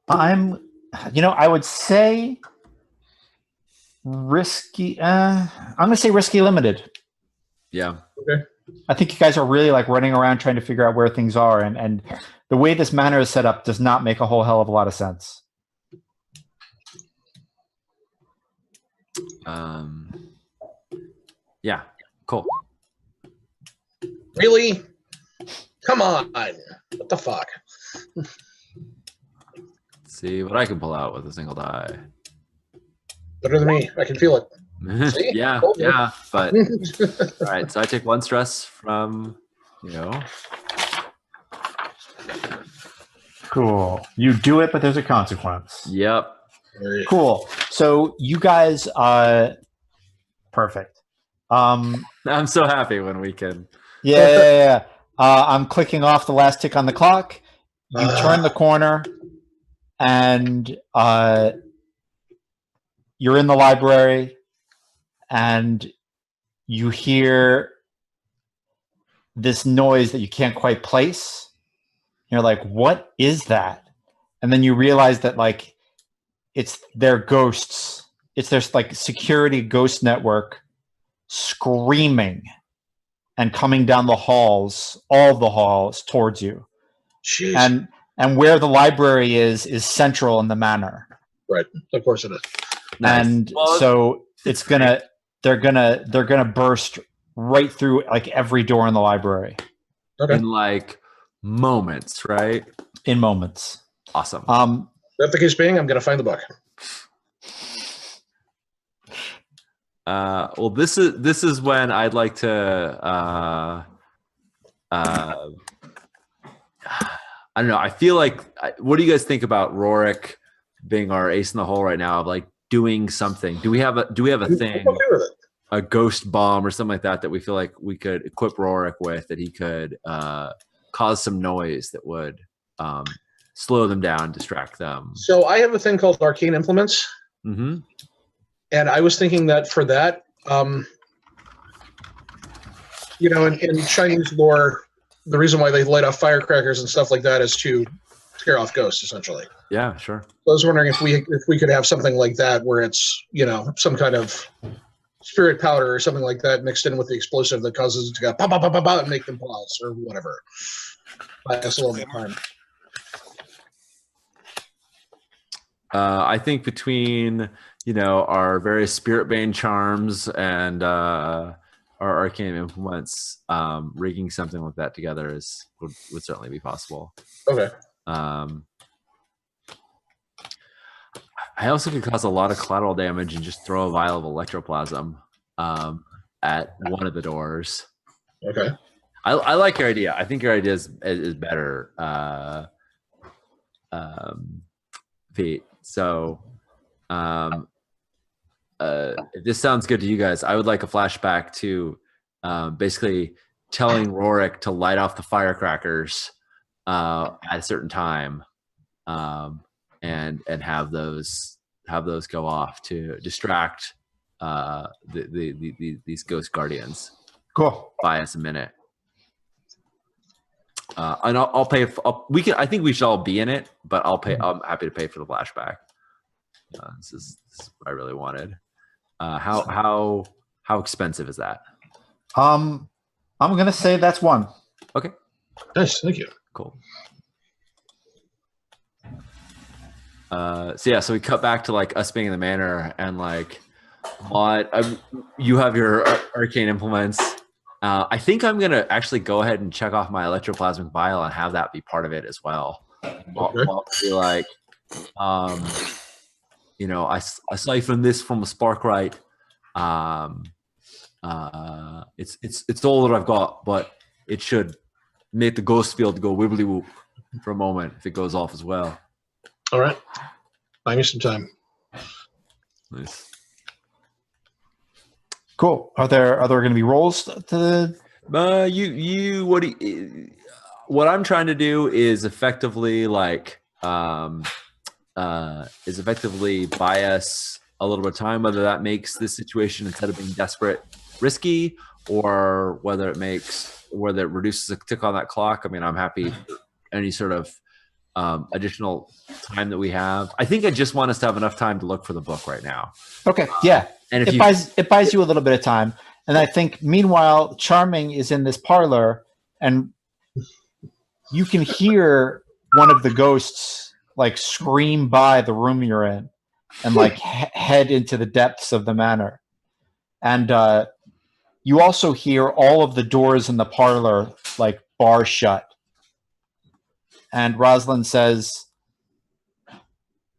I would say risky. I'm going to say risky limited. Yeah. Okay. I think you guys are really like running around trying to figure out where things are, and the way this manor is set up does not make a whole hell of a lot of sense. Yeah. Cool. Really? Come on. What the fuck? Let's see what I can pull out with a single die. Better than me. I can feel it. yeah, but all right, so I take 1 stress from Cool. You do it, but there's a consequence. Yep. Cool. So you guys perfect. I'm so happy when we can. Yeah. I'm clicking off the last tick on the clock. You turn the corner and you're in the library. And you hear this noise that you can't quite place. You're like, what is that? And then you realize that like it's their ghosts. It's their like security ghost network screaming and coming down the halls, all the halls towards you. Jeez. And where the library is central in the manor. Right. Of course it is. Nice. And so they're gonna burst right through like every door in the library. Okay. In like moments, right? In moments. Awesome. That the case being, I'm gonna find the book. Well, this is when I'd like to. I don't know. I feel like. What do you guys think about Rorik being our ace in the hole right now? Of like doing something. Do we have a thing? I'm okay with it. A ghost bomb or something like that that we feel like we could equip Rorik with, that he could cause some noise that would slow them down, distract them. So I have a thing called arcane implements. Mm-hmm. And I was thinking that for that, in Chinese lore, the reason why they light off firecrackers and stuff like that is to scare off ghosts, essentially. Yeah, sure. I was wondering if we could have something like that where it's, some kind of spirit powder or something like that mixed in with the explosive that causes it to go pop, pop, pop, pop, pop, and make them pause or whatever. That's a little bit of time. I think between our various spirit bane charms and our arcane implements, rigging something like that together would certainly be possible. Okay. I also could cause a lot of collateral damage and just throw a vial of electroplasm at one of the doors. Okay. I like your idea. I think your idea is better, Pete. So, if this sounds good to you guys, I would like a flashback to basically telling Rorik to light off the firecrackers at a certain time, and have those go off to distract these ghost guardians. Cool. Buy us a minute. And I'll pay. We can. I think we should all be in it, but I'll pay. I'm happy to pay for the flashback. This is what I really wanted. How expensive is that? I'm gonna say that's 1. Okay. Nice. Thank you. Cool. So we cut back to like us being in the manor, and like, you have your arcane implements. I think I'm gonna actually go ahead and check off my electroplasmic vial and have that be part of it as well. I'll be like, I siphoned this from a sparkrite. It's all that I've got, but it should make the ghost field go wibbly whoop for a moment if it goes off as well. All right. Buy me some time. Nice. Cool. Are there going to be rolls to the? What I'm trying to do is effectively like buy us a little bit of time, whether that makes this situation, instead of being desperate, risky, or whether it reduces a tick on that clock. I mean, I'm happy any sort of additional time that we have. I think I just want us to have enough time to look for the book right now. Okay. Yeah. And it buys you a little bit of time. And I think meanwhile, Charming is in this parlor, and you can hear one of the ghosts like scream by the room you're in and like head into the depths of the manor. And you also hear all of the doors in the parlor like bar shut. And Rosalind says,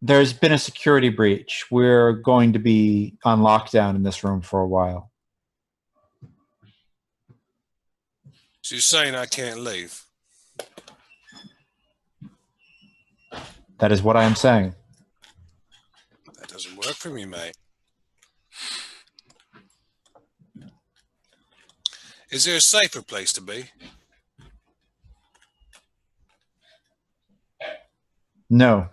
there's been a security breach. We're going to be on lockdown in this room for a while. She's saying I can't leave. That is what I am saying. That doesn't work for me, mate. Is there a safer place to be? No,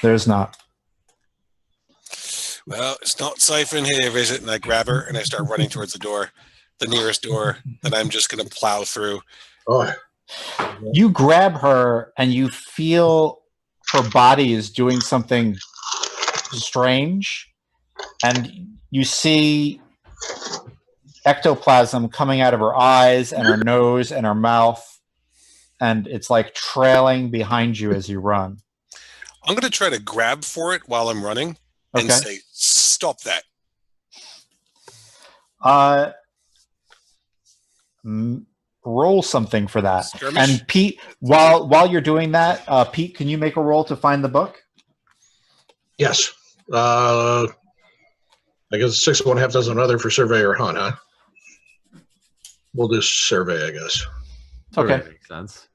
there's not. Well, it's not safe in here, is it? And I grab her and I start running towards the door, the nearest door that I'm just going to plow through. Oh. You grab her and you feel her body is doing something strange, and you see ectoplasm coming out of her eyes and her nose and her mouth, and it's like trailing behind you as you run. I'm going to try to grab for it while I'm running and say, stop that. Roll something for that. Skirmish? And Pete, while you're doing that, Pete, can you make a roll to find the book? Yes. I guess 6 of one, half dozen another for survey or hunt, huh? We'll do survey, I guess. Okay. That makes sense.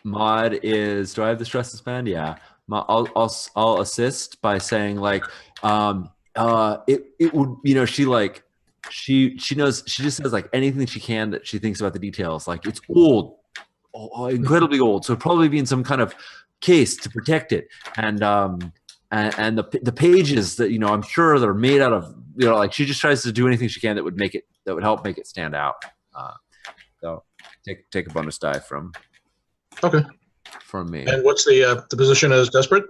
Mod is, do I have the stress to spend? Yeah. I'll assist by saying like, it would, she like, she knows, she just says like anything she can that she thinks about the details. Like it's old, incredibly old. So it'd probably be in some kind of case to protect it. And the pages that, I'm sure they're made out of, like she just tries to do anything she can that would help make it stand out. So take a bonus die from me. And what's the position as desperate?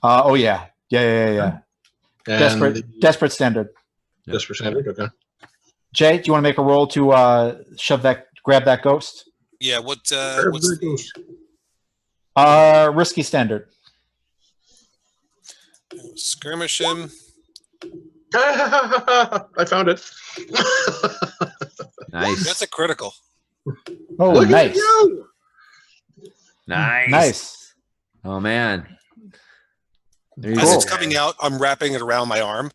Oh yeah. Desperate standard. Desperate standard. Okay. Jay, do you want to make a roll to grab that ghost? Yeah. What's risky standard. Skirmish him. I found it. Nice. That's a critical. Oh, Look nice. at you. Nice. Oh man. As it's coming out, I'm wrapping it around my arm.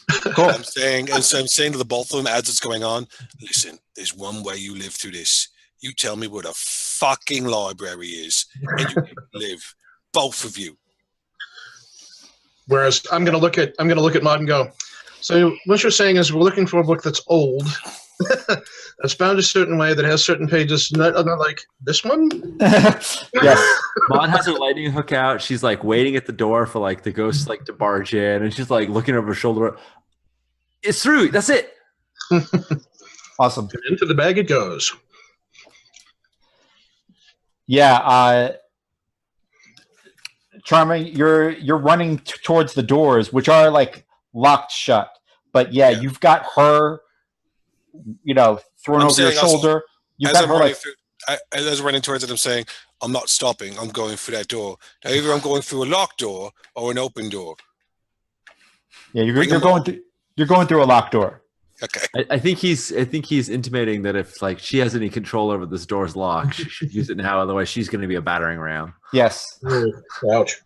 Cool. I'm saying to the both of them as it's going on, listen, there's one way you live through this. You tell me what a fucking library is, and you can live, both of you. Whereas I'm gonna look at Maud and go, so what you're saying is we're looking for a book that's old, that's bound a certain way, that has certain pages, not like this one. Yes. Maud has her lightning hook out. She's like waiting at the door for like the ghost like to barge in, and she's like looking over her shoulder. It's through. That's it. Awesome. And into the bag it goes. Yeah. Charming, you're running towards the doors, which are like locked shut. But yeah, you've got her, thrown over your shoulder. You've got her as I'm running towards it, I'm saying, I'm not stopping. I'm going through that door. Now, either I'm going through a locked door or an open door. Yeah, you're going through a locked door. Okay. I think he's intimating that if like she has any control over this door's lock, she should use it now. Otherwise, she's going to be a battering ram. Yes. Ouch.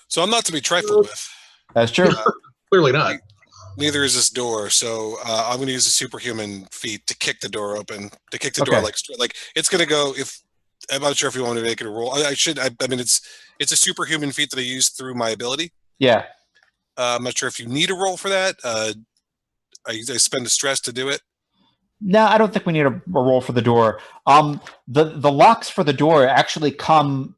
So I'm not to be trifled with. That's true. Clearly not. Neither is this door. So I'm going to use a superhuman feat to kick the door open. To kick the door like it's going to go. If I'm not sure if you want to make it a roll. I should. I mean, it's a superhuman feat that I use through my ability. Yeah. I'm not sure if you need a roll for that. I spend the stress to do it. No, I don't think we need a roll for the door. The locks for the door actually come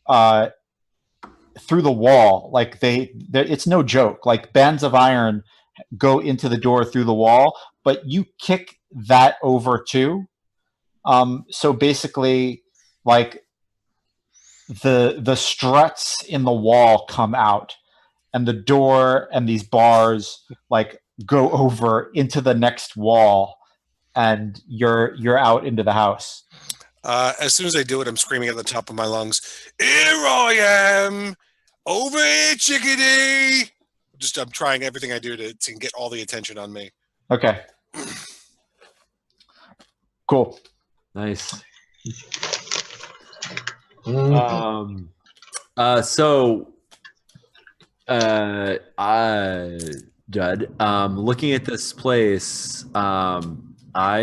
through the wall. Like it's no joke. Like bands of iron go into the door through the wall, but you kick that over too. So basically, like the struts in the wall come out, and the door and these bars like go over into the next wall, and you're out into the house. As soon as I do it, I'm screaming at the top of my lungs, "Here I am! Over here, chickadee!" I'm trying everything I do to get all the attention on me. Okay. Cool. Nice. Judd, looking at this place, I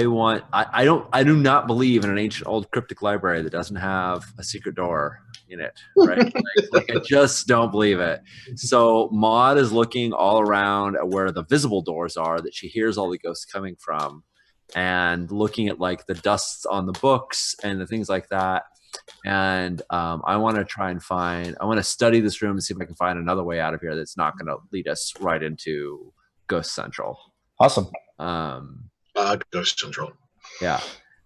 do not believe in an ancient old cryptic library that doesn't have a secret door in it, right? like I just don't believe it. So Maud is looking all around at where the visible doors are that she hears all the ghosts coming from, and looking at like the dusts on the books and the things like that. And I want to study this room and see if I can find another way out of here that's not going to lead us right into Ghost Central. Awesome. Ghost Central. Yeah.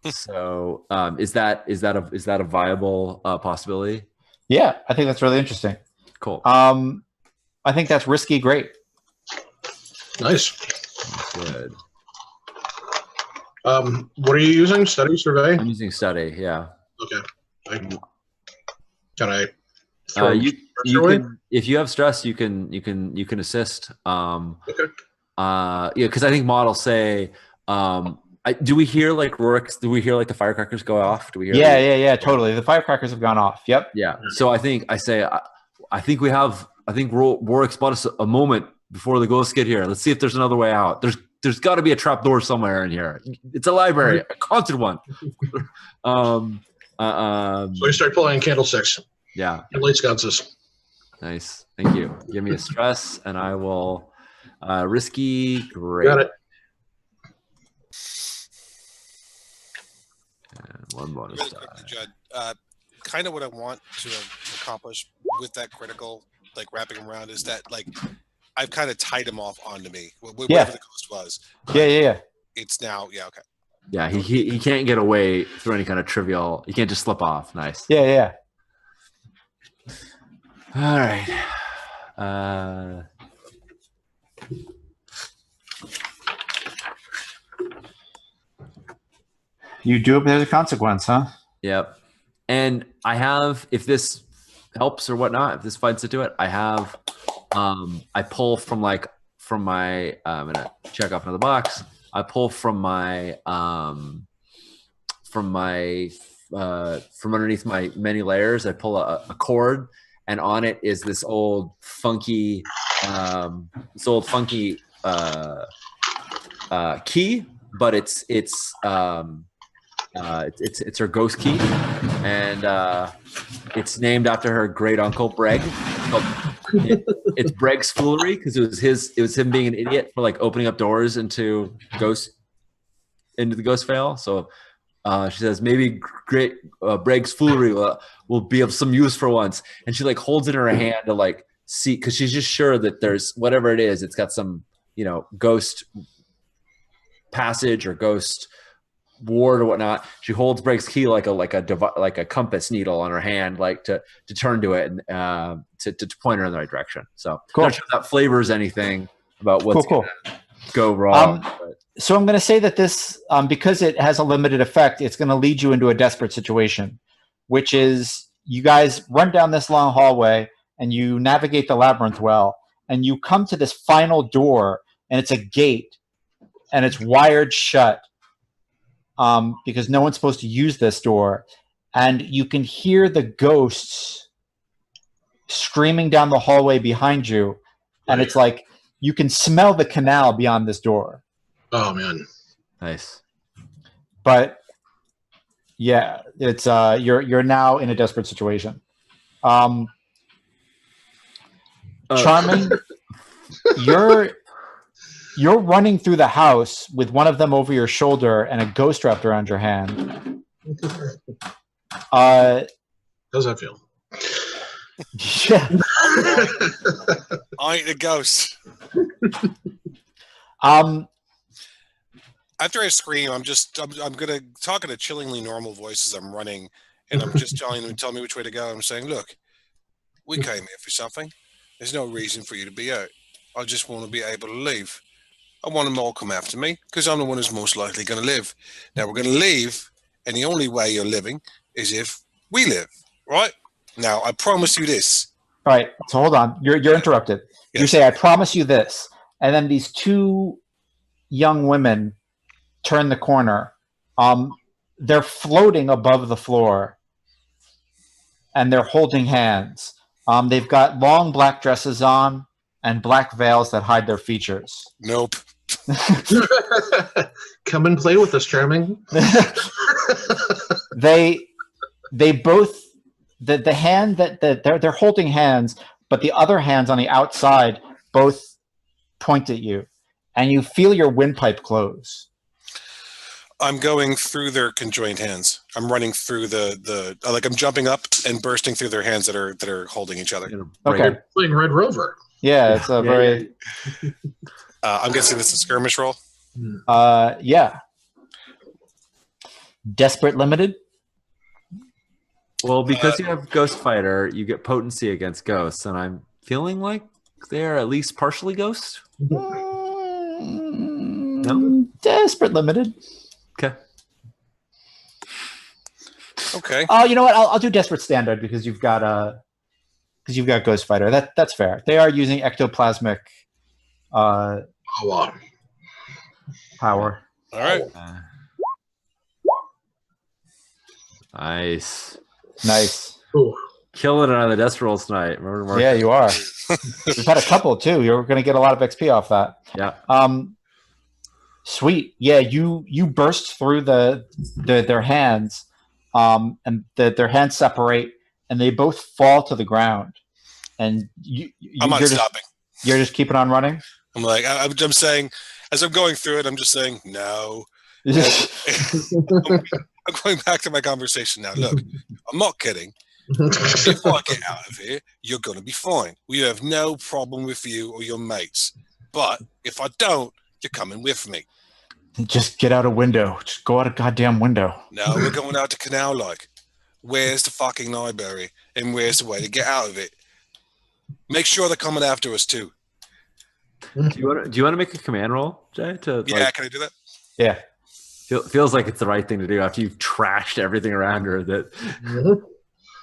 So is that a viable possibility? Yeah, I think that's really interesting. Cool. I think that's risky. Great. Nice. Good. What are you using? Study, survey? I'm using study. Yeah. Okay. Can I? You can, if you have stress, you can assist. Okay. Yeah, because I think Maud will say, do we hear like Rorik's? Do we hear like the firecrackers go off? Do we hear? Yeah, totally. The firecrackers have gone off. Yep. Yeah. So I think Rorik's bought us a moment before the ghosts get here. Let's see if there's another way out. There's got to be a trap door somewhere in here. It's a library, a haunted one. So we start pulling candlesticks. Yeah. And light sconces. Nice. Thank you. Give me a stress, and I will risky. Great. Got it. And one bonus Really die. quickly, Judd, kind of what I want to accomplish with that critical, like wrapping him around, is that like I've kind of tied him off onto me. Whatever the ghost was. Yeah. It's now, okay. Yeah, he can't get away through any kind of trivial. He can't just slip off. Nice. Yeah. All right. You do it, but there's a consequence, huh? Yep. And I have, if this helps or whatnot, if this fights into it, I have, I pull from my, I'm gonna check off another box. I pull from my from underneath my many layers. I pull a cord, and on it is this old funky key, but it's her ghost key, and it's named after her great uncle Breg. It's Breg's foolery because it was him being an idiot for like opening up doors into the ghost veil. So she says maybe great Breg's foolery will be of some use for once, and she like holds it in her hand to like see, because she's just sure that there's whatever it is, it's got some ghost passage or ghost ward or whatnot. She holds Breg's key like a compass needle on her hand, like to turn to it and to point her in the right direction. So cool. I'm not sure if that flavors anything about what's cool. Go wrong. So I'm going to say that this, because it has a limited effect, it's going to lead you into a desperate situation, which is you guys run down this long hallway and you navigate the labyrinth well, and you come to this final door, and it's a gate, and it's wired shut because no one's supposed to use this door, and you can hear the ghosts screaming down the hallway behind you, and it's like you can smell the canal beyond this door. Oh man, nice. But yeah, it's you're now in a desperate situation. Charming, you're running through the house with one of them over your shoulder and a ghost wrapped around your hand. How's that feel? Yeah. I ain't a ghost. After I scream, I'm gonna talk in a chillingly normal voice as I'm running, and I'm just telling them, tell me which way to go. I'm saying, look, we came here for something. There's no reason for you to be out. I just want to be able to leave. I want them all to come after me because I'm the one who's most likely going to live. Now we're going to leave, and the only way you're living is if we live, right? Now I promise you this. All right, so hold on. You're interrupted. Yes. You say, "I promise you this," and then these two young women turn the corner. They're floating above the floor, and they're holding hands. They've got long black dresses on and black veils that hide their features. Nope. Come and play with us, Charming. They both the hand that they're holding hands, but the other hands on the outside both point at you, and you feel your windpipe close. I'm going through their conjoined hands. I'm running through I'm jumping up and bursting through their hands that are holding each other. Okay. Playing Red Rover. Yeah, it's a very. I'm guessing this is a skirmish roll. Yeah. Desperate limited. Well, because you have Ghost Fighter, you get potency against ghosts, and I'm feeling like they're at least partially ghost. No? Desperate limited. Okay. Oh, you know what? I'll do desperate standard because you've got Ghost Fighter. That's fair. They are using ectoplasmic power. All right. Nice. Ooh. Killing it on the death rolls tonight. Yeah, you are. We've had a couple too. You're going to get a lot of XP off that. Yeah. Sweet. Yeah, you burst through their hands, and their hands separate, and they both fall to the ground. And I'm not stopping. You're just keeping on running. I'm like I'm saying, as I'm going through it, I'm just saying no. I'm going back to my conversation now. Look, I'm not kidding. If I get out of here, you're going to be fine. We have no problem with you or your mates. But if I don't, you're coming with me. Just get out a window. Just go out a goddamn window. No, we're going out to canal. Like, where's the fucking library? And where's the way to get out of it? Make sure they're coming after us too. Do you want to make a command roll, Jay? Can I do that? Yeah. Feels like it's the right thing to do after you've trashed everything around her.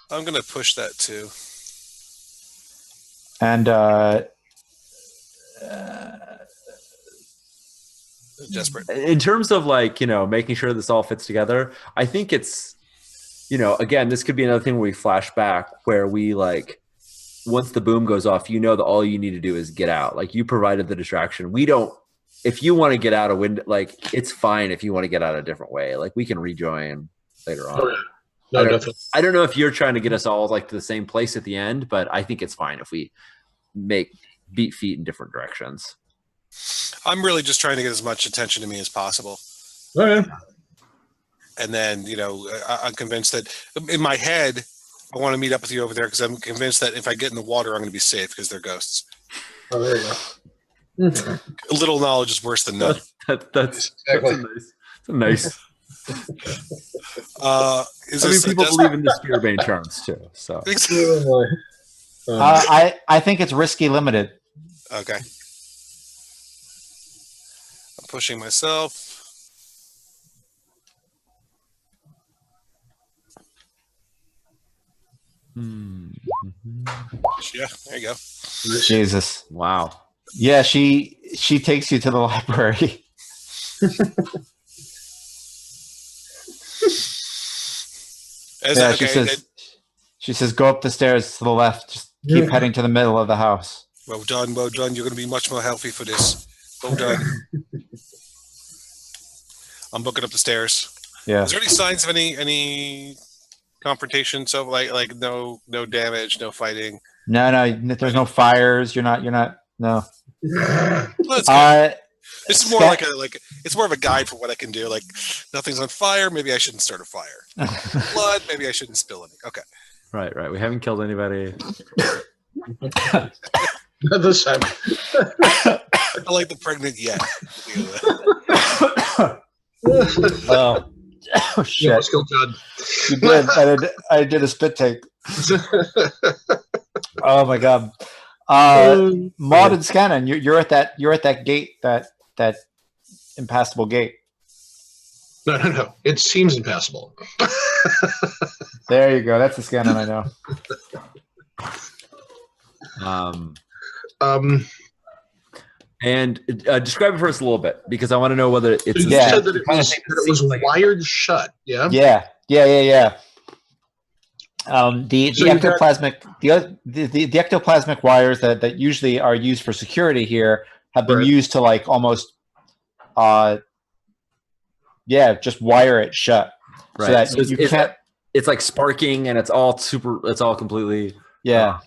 I'm going to push that too. And desperate. In terms of making sure this all fits together, I think it's again, this could be another thing where we flash back where we like once the boom goes off, that all you need to do is get out. Like you provided the distraction. We don't. If you want to get out a window, like it's fine. If you want to get out a different way, like we can rejoin later on. Okay. No, I don't know if you're trying to get us all like to the same place at the end, but I think it's fine if we beat feet in different directions. I'm really just trying to get as much attention to me as possible. Okay. And then, I'm convinced that in my head, I want to meet up with you over there because I'm convinced that if I get in the water, I'm going to be safe because they're ghosts. Oh, there you go. A little knowledge is worse than none. That's nice. People believe in the Spearbane charms too. So I think it's risky limited. Okay. I'm pushing myself. Yeah, there you go. Jesus. Wow. Yeah, she takes you to the library. She says, go up the stairs to the left. Just keep heading to the middle of the house. Well done. You're going to be much more healthy for this. Well done. I'm booking up the stairs. Yeah. Is there any signs of any confrontation? So like no damage, no fighting. No. There's no fires. You're not. No. Well, this is more it's more of a guide for what I can do. Like nothing's on fire. Maybe I shouldn't start a fire. Blood. Maybe I shouldn't spill any. Okay. Right. We haven't killed anybody. Not this time. I like the pregnant yet. Oh shit! Skill Judd. You did. I did a spit take. Oh my god. Maud and Scannon, you're at that gate, that impassable gate. No. It seems impassable. There you go. That's the Scannon I know. And describe it for us a little bit because I want to know whether it's. You said that it was wired shut. Yeah. Yeah. The ectoplasmic wires that usually are used for security here have been used to like almost, just wire it shut. Right. So that you can't. It's like sparking and it's all completely. Yeah.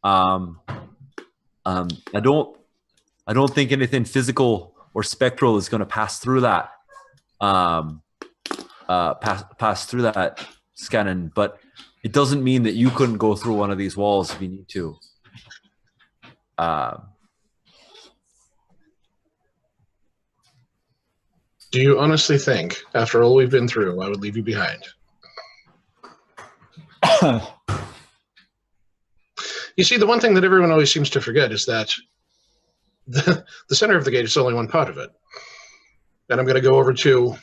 I don't think anything physical or spectral is going to pass through that. Pass through that Scannon, but it doesn't mean that you couldn't go through one of these walls if you need to. Do you honestly think, after all we've been through, I would leave you behind? You see, the one thing that everyone always seems to forget is that the center of the gate is only one part of it. And I'm going to go over to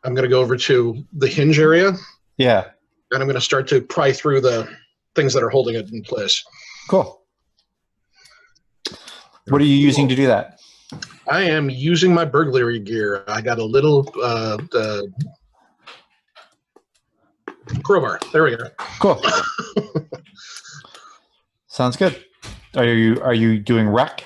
the hinge area. Yeah. And I'm going to start to pry through the things that are holding it in place. Cool. What are you using to do that? I am using my burglary gear. I got a little crowbar. There we go. Cool. Sounds good. Are you doing rec?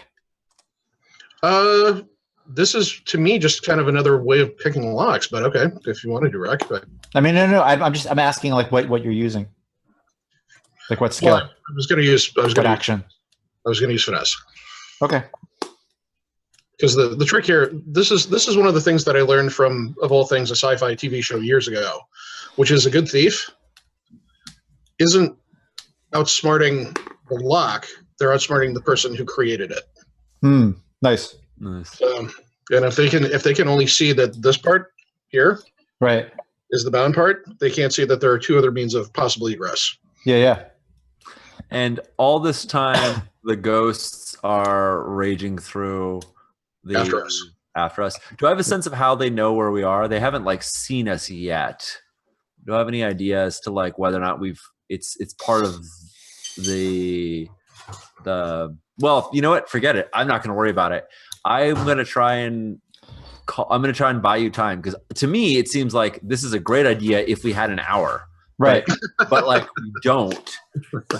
This is to me just kind of another way of picking locks, but okay, if you want to do rec. But I mean, no. I'm asking like what you're using. Like what skill? Well, I was going to use finesse. Okay. Because the trick here, this is one of the things that I learned from, of all things, a sci-fi TV show years ago, which is a good thief isn't outsmarting the lock; they're outsmarting the person who created it. Nice. And if they can only see that this part here, right, is the bound part, they can't see that there are two other means of possible egress. Yeah. And all this time, the ghosts are raging through after us. Do I have a sense of how they know where we are? They haven't like seen us yet. Do I have any idea as to like whether or not it's part of the well, you know what? Forget it. I'm not going to worry about it. I'm going to try and buy you time because to me it seems like this is a great idea if we had an hour. Right. But like we don't.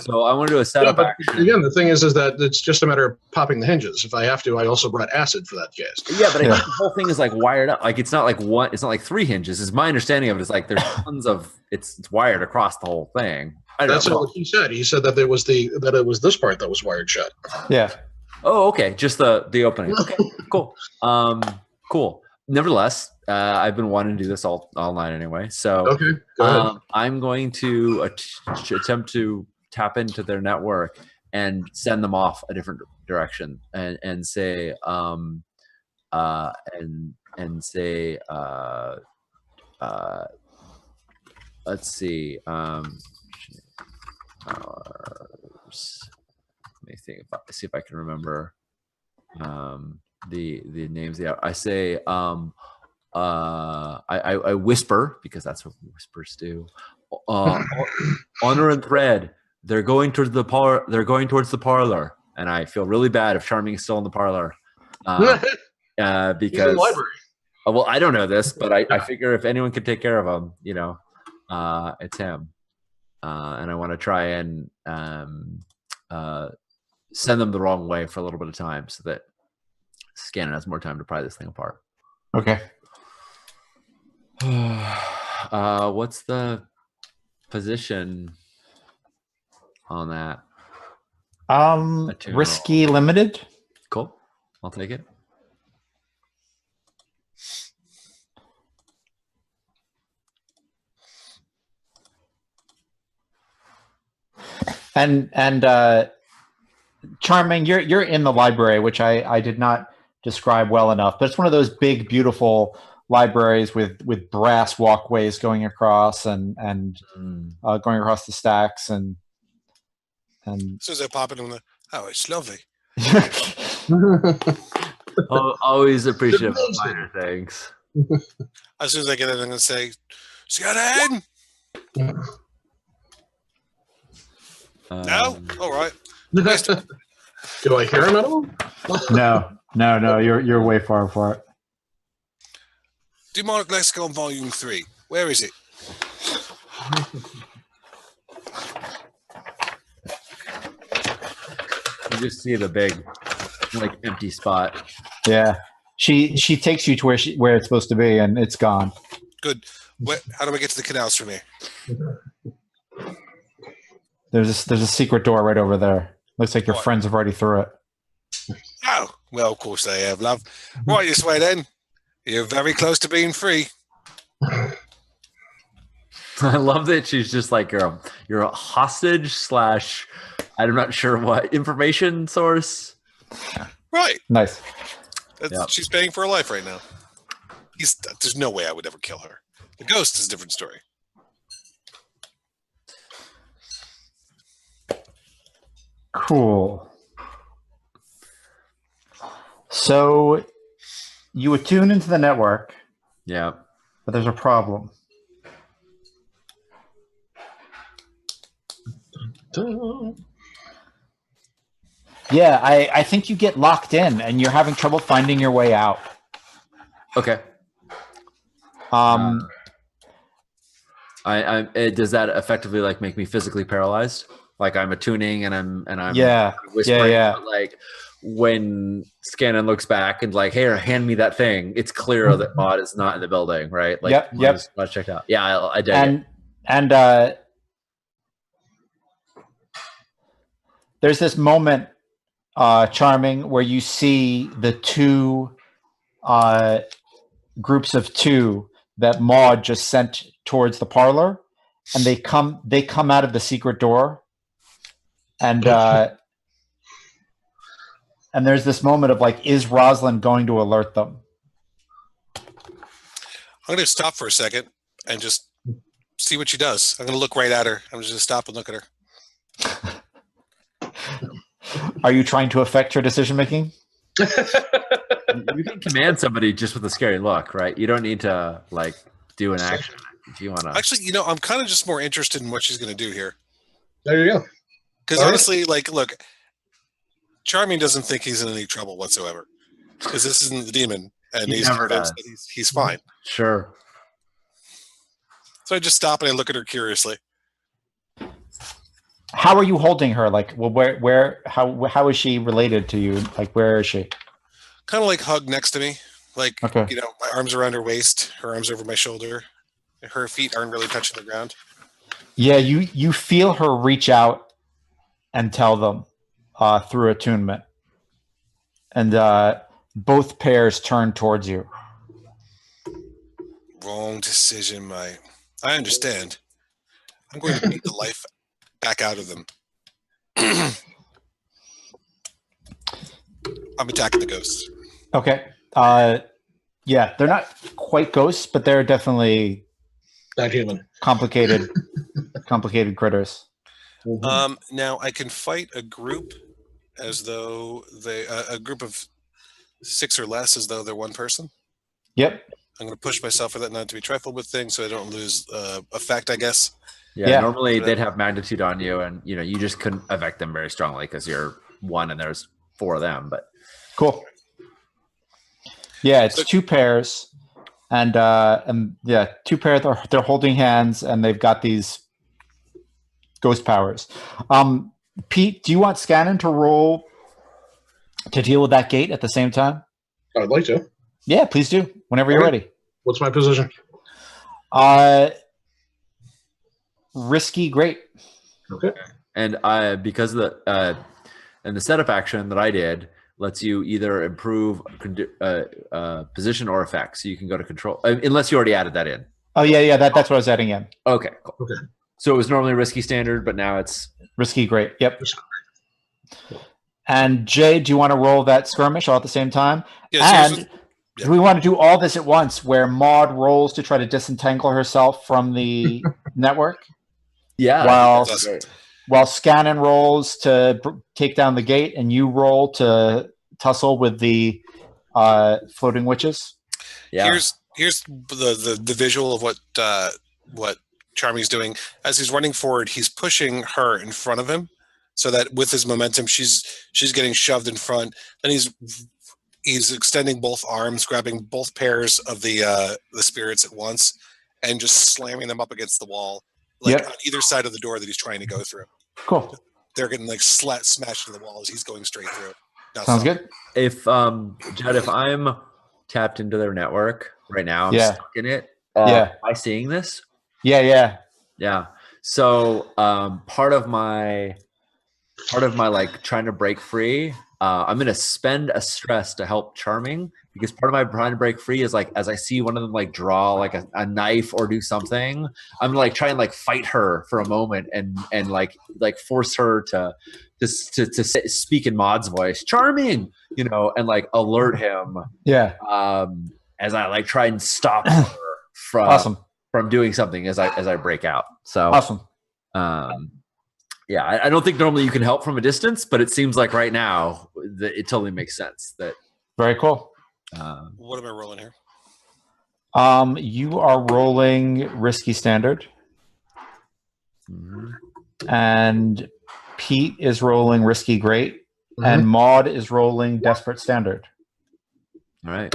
So I want to do a setup action. Again, the thing is that it's just a matter of popping the hinges. If I have to, I also brought acid for that case. Yeah, but I think the whole thing is like wired up. Like it's not like one. It's not like 3 hinges. Is my understanding of it is like there's tons of it's wired across the whole thing. That's not what he said. He said that it was this part that was wired shut. Yeah. Oh, okay. Just the opening. Okay, cool. Cool. Nevertheless, I've been wanting to do this all night anyway. So okay, go ahead. I'm going to attempt to tap into their network and send them off a different direction and say let's see. Let me think. See if I can remember the names. Yeah, I say I whisper because that's what whispers do. Honor and Thread. They're going towards the parlor. They're going towards the parlor, and I feel really bad if Charming is still in the parlor because He's in the library. Well, I don't know this, but I figure if anyone could take care of him, it's him. And I want to try and send them the wrong way for a little bit of time so that Scannon has more time to pry this thing apart. Okay. What's the position on that? Risky limited. Cool. I'll take it. And Charming, you're in the library, which I did not describe well enough, but it's one of those big, beautiful libraries with brass walkways going across and going across the stacks and As soon as I pop it on it's lovely. Always appreciate minor things. As soon as I get it, I'm going to say, Scannon! No? All right. Do I hear him at all? No. You're way far for it. Demonic Lexicon Volume 3. Where is it? You just see the big, empty spot. Yeah, she takes you to where it's supposed to be, and it's gone. Good. How do I get to the canals from here? There's a secret door right over there. Looks like your friends have already through it. Oh, well, of course they have, love. Right this way then. You're very close to being free. I love that she's just like you're a hostage / I'm not sure what information source. Right. Nice. She's paying for her life right now. There's no way I would ever kill her. The ghost is a different story. Cool. So you attune into the network. Yeah. But there's a problem. Yeah, I think you get locked in and you're having trouble finding your way out. Okay. Does that effectively make me physically paralyzed? Like I'm attuning and I'm whispering. Yeah. But like when Scannon looks back and like, hey, hand me that thing. It's clear that Maud is not in the building, right? Like, yep. Let's check out. Yeah, I dig it. And there's this moment, Charming, where you see the two groups of two that Maud just sent towards the parlor, and they come out of the secret door, and there's this moment of like, is Rosalind going to alert them? I'm going to stop for a second and just see what she does. I'm going to look right at her. I'm just going to stop and look at her. Are you trying to affect her decision making? You can command somebody just with a scary look, right? You don't need to do an action if you want to. Actually, I'm kind of just more interested in what she's going to do here. There you go. Because honestly, look, Charming doesn't think he's in any trouble whatsoever. Because this isn't the demon, and he's convinced that he's fine. Sure. So I just stop and I look at her curiously. How are you holding her? Like, well, how is she related to you? Like, where is she? Kind of like hugged next to me. Like, Okay. my arms around her waist, her arms over my shoulder. Her feet aren't really touching the ground. Yeah, you feel her reach out and tell them through attunement. And both pairs turn towards you. Wrong decision, I understand. I'm going to beat the life back out of them. I'm attacking the ghosts. Okay. Yeah, they're not quite ghosts, but they're definitely Not human. complicated critters. Now I can fight a group as though a group of 6 or less as though they're one person. Yep. I'm going to push myself for that not to be trifled with things, so I don't lose effect, I guess. Yeah, normally they'd have magnitude on you, and you just couldn't affect them very strongly because you're one and there's 4 of them. But cool. Yeah, it's 2 pairs, and 2 pairs. They're holding hands, and they've got these ghost powers. Pete, do you want Scannon to roll to deal with that gate at the same time? I'd like to. Yeah, please do. Whenever you're ready. What's my position? Risky, great. Okay. And because of the setup action that I did lets you either improve position or effect, so you can go to control unless you already added that in. Oh yeah, that's what I was adding in. Okay, cool. Okay. So it was normally risky standard, but now it's risky great. Yep. And Jay, do you want to roll that skirmish all at the same time? Yes. And do we want to do all this at once, where Maud rolls to try to disentangle herself from the network? Yeah. While Scannon rolls to take down the gate, and you roll to tussle with the floating witches. Yeah. Here's the visual of what Charmy's doing. As he's running forward, he's pushing her in front of him, so that with his momentum, she's getting shoved in front. And he's extending both arms, grabbing both pairs of the spirits at once, and just slamming them up against the wall. On either side of the door that he's trying to go through. Cool. They're getting smashed to the wall as he's going straight through. Sounds good. If Judd, if I'm tapped into their network right now, I'm stuck in it. Am I seeing this? Yeah. So part of my trying to break free, I'm gonna spend a stress to help Charming, because part of my trying to break free is as I see one of them draw a knife or do something, I'm try and fight her for a moment and force her to speak in Maud's voice, Charming, and alert him. Yeah. As I try and stop her from doing something as I break out. So awesome. Yeah, I don't think normally you can help from a distance, but it seems like right now that it totally makes sense. That very cool. What am I rolling here? You are rolling risky standard, and Pete is rolling risky great, and Maud is rolling desperate standard. All right,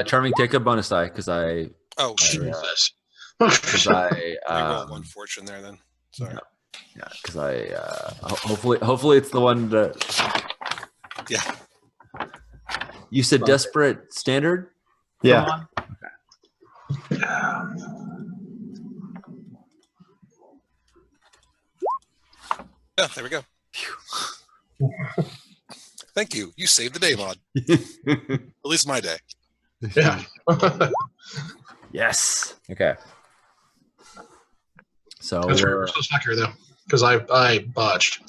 Charming, take a bonus die because I. Oh, Jesus. Because I rolled 1 fortune there then. Sorry. Yeah, because hopefully it's the one to. Yeah. You said desperate standard? Yeah. Yeah, there we go. Thank you. You saved the day, Maud. At least my day. Yeah. Yes. Okay. So we're still stuck here though, because I botched.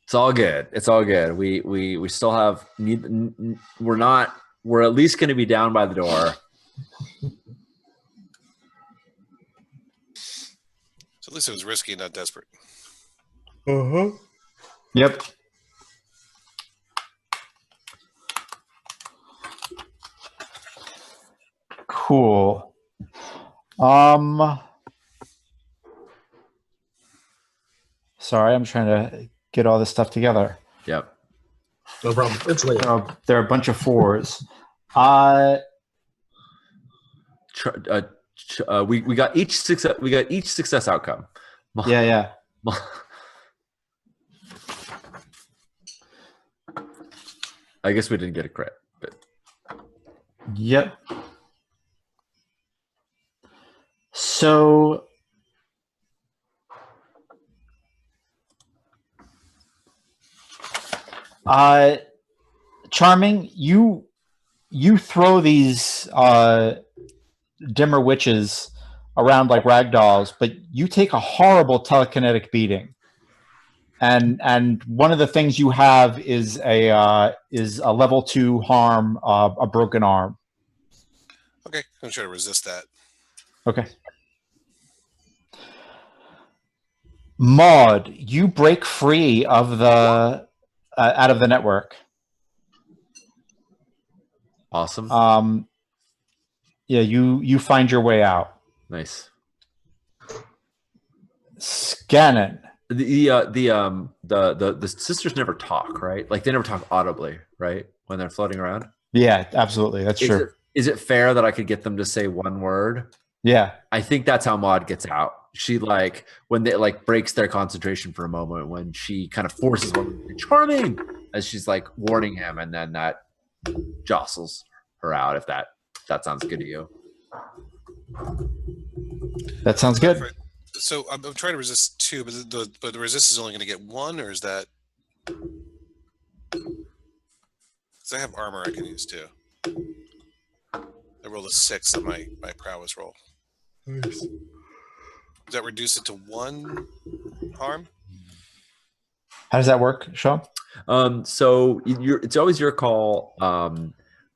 It's all good. It's all good. We still have. We're at least going to be down by the door. So at least it was risky, not desperate. Yep. Cool. Sorry, I'm trying to get all this stuff together. Yep. No problem. It's late. There are a bunch of 4s. We got each success. We got each success outcome. Yeah. I guess we didn't get a crit, but Yep. So Charming, you throw these dimmer witches around like rag dolls, but you take a horrible telekinetic beating. And one of the things you have is a level 2 harm, a broken arm. Okay, I'm gonna try to resist that. Okay. Maud, you break free of the out of the network. awesome. Yeah, you find your way out. Nice. Scannon. The sisters never talk, right? Like they never talk audibly, right? When they're floating around. Yeah, absolutely. That's true. Is it fair that I could get them to say one word? Yeah. I think that's how Maud gets out. She like when they like breaks their concentration for a moment when she kind of forces one charming as she's like warning him, and then that jostles her out. If that sounds good to you. That sounds good. So I'm trying to resist 2, but the resist is only going to get 1, or is that? Because I have armor I can use too. I rolled a 6 on my prowess roll. Nice. Does that reduce it to 1 harm? How does that work, Sean? So it's always your call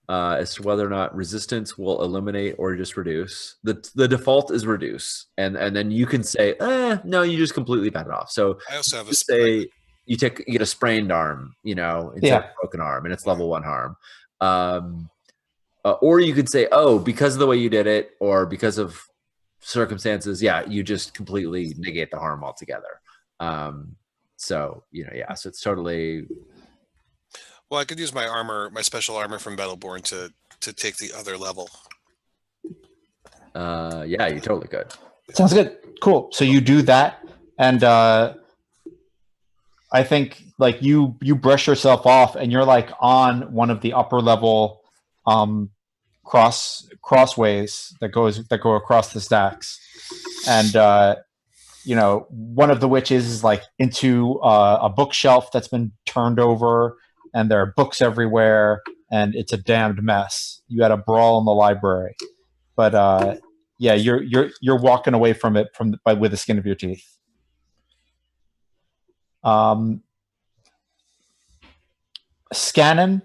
as to whether or not resistance will eliminate or just reduce. The default is reduce, and then you can say, no, you just completely bat it off. So I also have a say you get a sprained arm, instead of a broken arm, and it's level 1 harm. Or you could say, because of the way you did it, or because of circumstances, you just completely negate the harm altogether. So it's totally. Well, I could use my armor, my special armor from Battleborn to take the other level. Yeah, you totally could. Sounds good. Cool. So you do that, and I think like you brush yourself off, and you're like on one of the upper level crossways that go across the stacks, and one of the witches is like into a bookshelf that's been turned over, and there are books everywhere, and it's a damned mess. You had a brawl in the library, but you're walking away from it with the skin of your teeth. Scannon,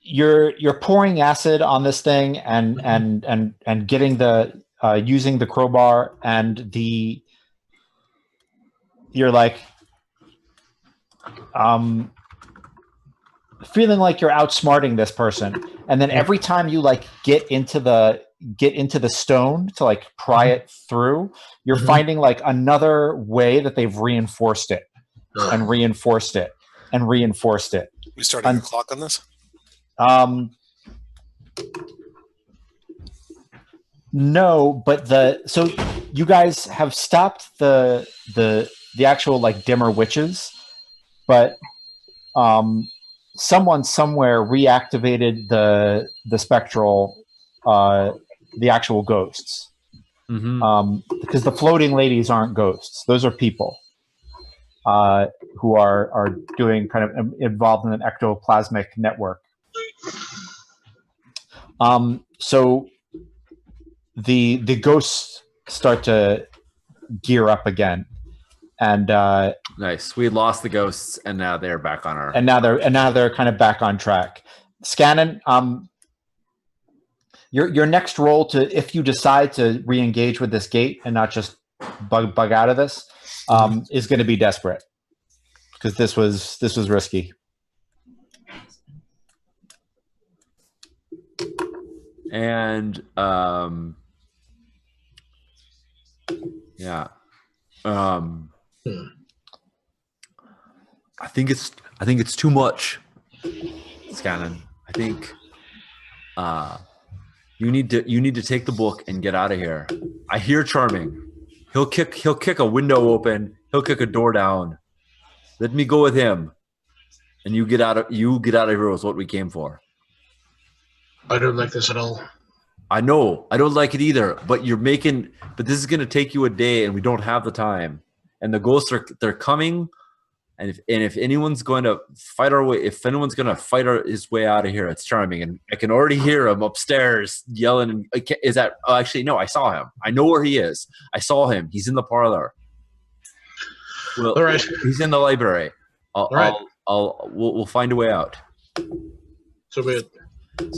you're pouring acid on this thing and getting the using the crowbar, and you're like feeling like you're outsmarting this person, and then every time you like get into the stone to like pry it through, you're finding like another way that they've reinforced it and reinforced it and reinforced it. We starting a clock on this? No, but so you guys have stopped the actual like dimmer witches, but someone somewhere reactivated the spectral, the actual ghosts. Because the floating ladies aren't ghosts; those are people who are doing kind of involved in an ectoplasmic network. So the ghosts start to gear up again, and nice. We lost the ghosts, and now they're back on our. And now they're kind of back on track. Scannon, your next roll if you decide to re-engage with this gate and not just bug out of this, is going to be desperate, because this was risky. And I think it's too much, Scannon. I think you need to take the book and get out of here. I hear charming. He'll kick a window open. He'll kick a door down. Let me go with him, and you get out of here with what we came for. I don't like this at all. I know. I don't like it either. But but this is going to take you a day, and we don't have the time. And the ghosts they're coming. And if anyone's going to fight our way, if anyone's going to fight his way out of here, it's Charming. And I can already hear him upstairs yelling. Is that? Oh, actually, no. I saw him. I know where he is. I saw him. He's in the parlor. Well, all right. He's in the library. We'll find a way out. So be it.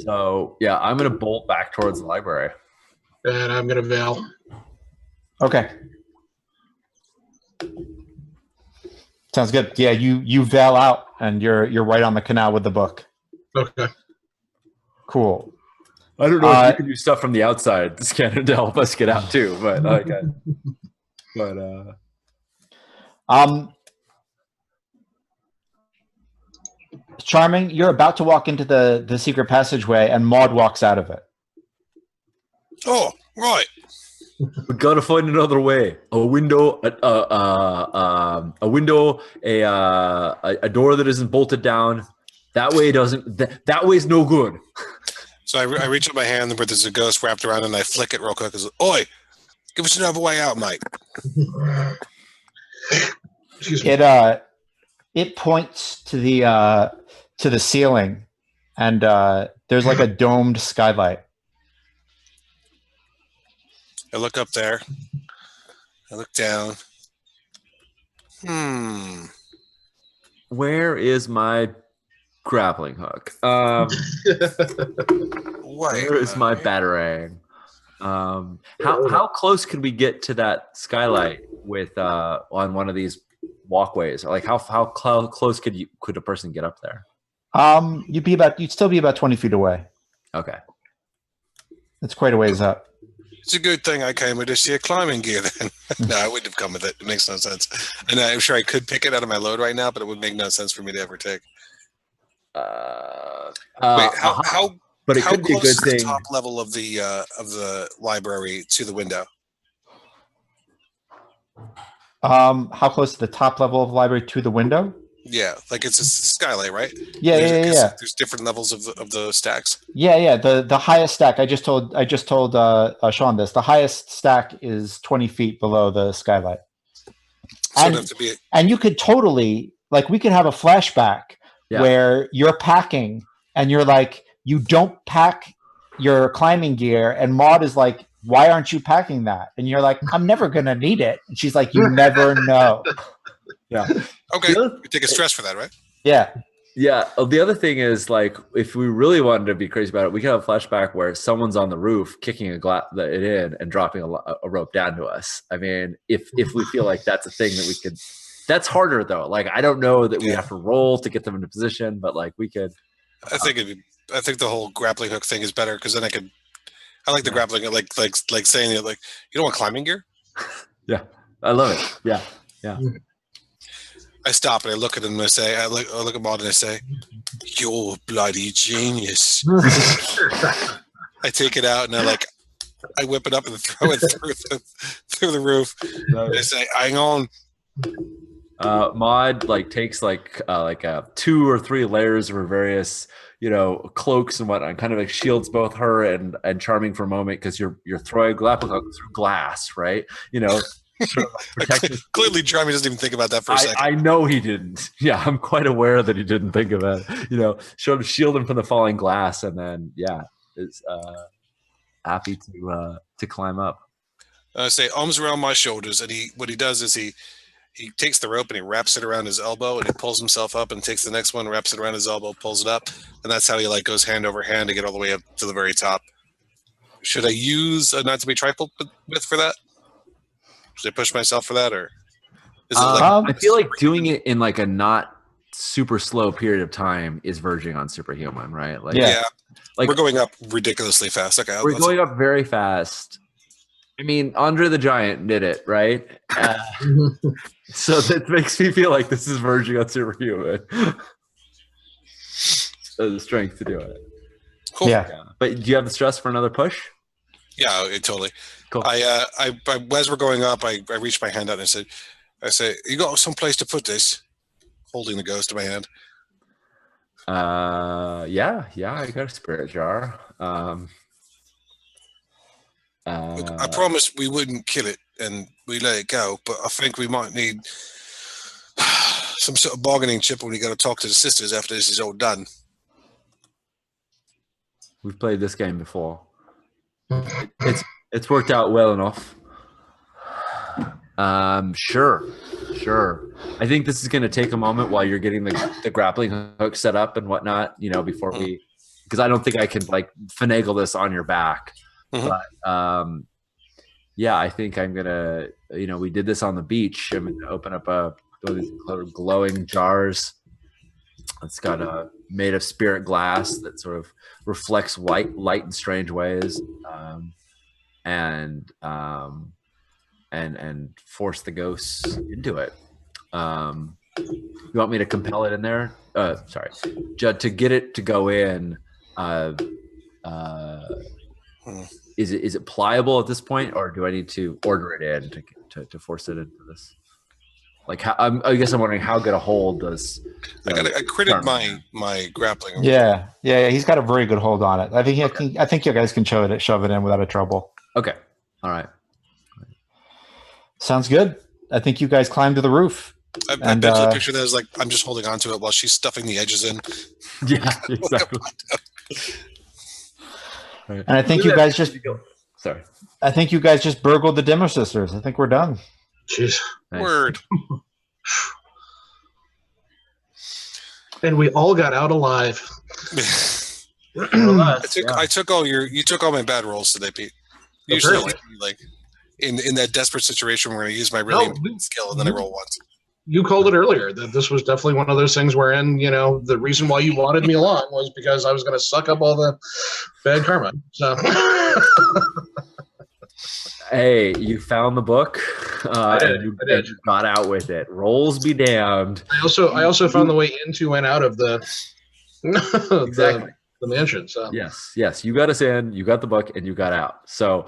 So yeah, I'm gonna bolt back towards the library. And I'm gonna veil. Okay. Sounds good. Yeah, you veil out, and you're right on the canal with the book. Okay. Cool. I don't know if you can do stuff from the outside to help us get out too, but Charming, you're about to walk into the secret passageway, and Maud walks out of it. Oh, right. We gotta find another way. A window, a door that isn't bolted down. That way doesn't. That way's no good. So I reach out my hand where there's a ghost wrapped around, and I flick it real quick. Oi, give us another way out, mate. It points to the ceiling, and there's like a domed skylight. I look up there. I look down. Where is my grappling hook? Where is my batarang? How close could we get to that skylight with on one of these walkways? Like how close could a person get up there? You'd still be about 20 feet away. Okay. It's quite a ways up. It's a good thing I came with this here climbing gear then. No, I wouldn't have come with it. It makes no sense. And I'm sure I could pick it out of my load right now, but it would make no sense for me to ever take. Wait, how but it could be a good thing. The top level of the library to the window? How close to the top level of the library to the window? Yeah, like it's a skylight, right? Yeah. There's different levels of the stacks. Yeah. The highest stack. I just told Sean this. The highest stack is 20 feet below the skylight. So and you could totally we could have a flashback where you're packing and you're like, you don't pack your climbing gear, and Maud is like, why aren't you packing that? And you're like, I'm never gonna need it. And she's like, you never know. Yeah. Okay. You take a stress for that, right? Yeah. Yeah. The other thing is, if we really wanted to be crazy about it, we could have a flashback where someone's on the roof kicking it in and dropping a rope down to us. I mean, if we feel like that's a thing that we could, that's harder though. I don't know that we have to roll to get them into position, but we could. I think the whole grappling hook thing is better because then I like the grappling, like saying it, you don't want climbing gear. Yeah, I love it. Yeah. I stop and I look at him and I look at Maud and I say, "You're bloody genius." I take it out and I whip it up and throw it through the roof. And I say, "Hang on." Maud takes 2 or 3 layers of her various cloaks and whatnot, kind of shields both her and Charming for a moment because you're throwing grappling hook through glass, right? Sort of Clearly, Charming doesn't even think about that for a second. I know he didn't. Yeah, I'm quite aware that he didn't think of it. Sort of shield him from the falling glass, and then is happy to climb up. I say arms around my shoulders, and what he does is he takes the rope and he wraps it around his elbow, and he pulls himself up and takes the next one, wraps it around his elbow, pulls it up, and that's how he goes hand over hand to get all the way up to the very top. Should I use a not to be trifled with for that? Should I push myself for that, or is it I feel like doing it in a not super slow period of time is verging on superhuman, right? We're going up ridiculously fast. Okay, we're going up very fast. I mean, Andre the Giant did it, right? So that makes me feel like this is verging on superhuman. So the strength to do it. Cool. Yeah. But do you have the stress for another push? Yeah, totally. Cool. As we're going up, I reached my hand out and I say, you got some place to put this? Holding the ghost in my hand. Yeah, I got a spirit jar. Look, I promised we wouldn't kill it and we let it go, but I think we might need some sort of bargaining chip when we got to talk to the sisters after this is all done. We've played this game before. It's worked out well enough. Sure. I think this is going to take a moment while you're getting the grappling hook set up and whatnot, before because I don't think I can like finagle this on your back. But yeah, I think I'm gonna, we did this on the beach. I'm gonna open up one of these glowing jars. It's got made of spirit glass that sort of reflects light in strange ways, and force the ghosts into it. You want me to compel it in there? Sorry, Judd, to get it to go in. Is it pliable at this point, or do I need to order it in to force it into this? Like, I guess I'm wondering how good a hold does. I critted my grappling. Yeah. He's got a very good hold on it. I think you guys can shove it in without a trouble. Okay. All right. Sounds good. I think you guys climbed to the roof. I bet you picture that as like I'm just holding onto it while she's stuffing the edges in. Yeah, exactly. Right. And I think you guys just burgled the Dimmer Sisters. I think we're done. Jeez. Nice. Word. And we all got out alive. I took all my bad rolls today, Pete. Usually, like in that desperate situation, we're going to use my really skill, and then I roll once. You called it earlier that this was definitely one of those things wherein, the reason why you wanted me along was because I was going to suck up all the bad karma. So, hey, you found the book. I did. And you got out with it. Rolls be damned. I also found the way into and out of the exactly the mansion. So yes, you got us in, you got the book, and you got out. So,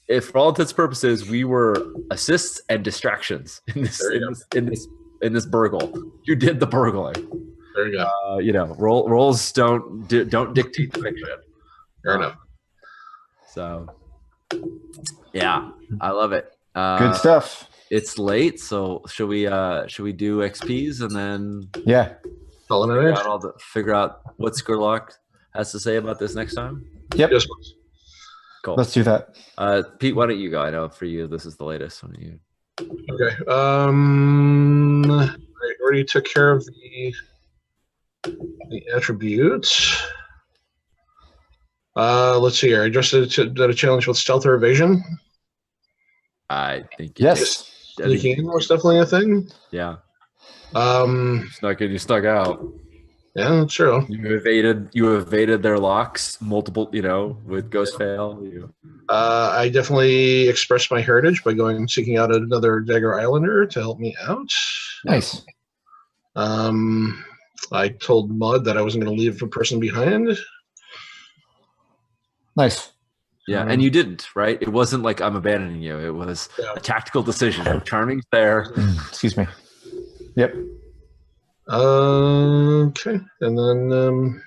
if for all intents and purposes, we were assists and distractions in this burgle. You did the burgling. There you go. Rolls don't dictate the fiction. Fair enough. So, yeah, I love it. Good stuff. It's late, so should we do XPs and then figure out what Skurlock has to say about this next time? Yep. Yes, cool. Let's do that. Pete, why don't you go? I know for you this is the latest. Why don't you? Okay. I already took care of the attributes. Let's see here. I just did a challenge with stealth or evasion. I think yes. Sneaking in was definitely a thing. Yeah. You stuck out. Yeah, that's true. You evaded their locks multiple, with Ghost Fail. I definitely expressed my heritage by seeking out another Dagger Islander to help me out. Nice. I told Mud that I wasn't going to leave a person behind. Nice. Yeah, and you didn't, right? It wasn't like I'm abandoning you. It was a tactical decision. Charming's there. Excuse me. Yep. Okay, and then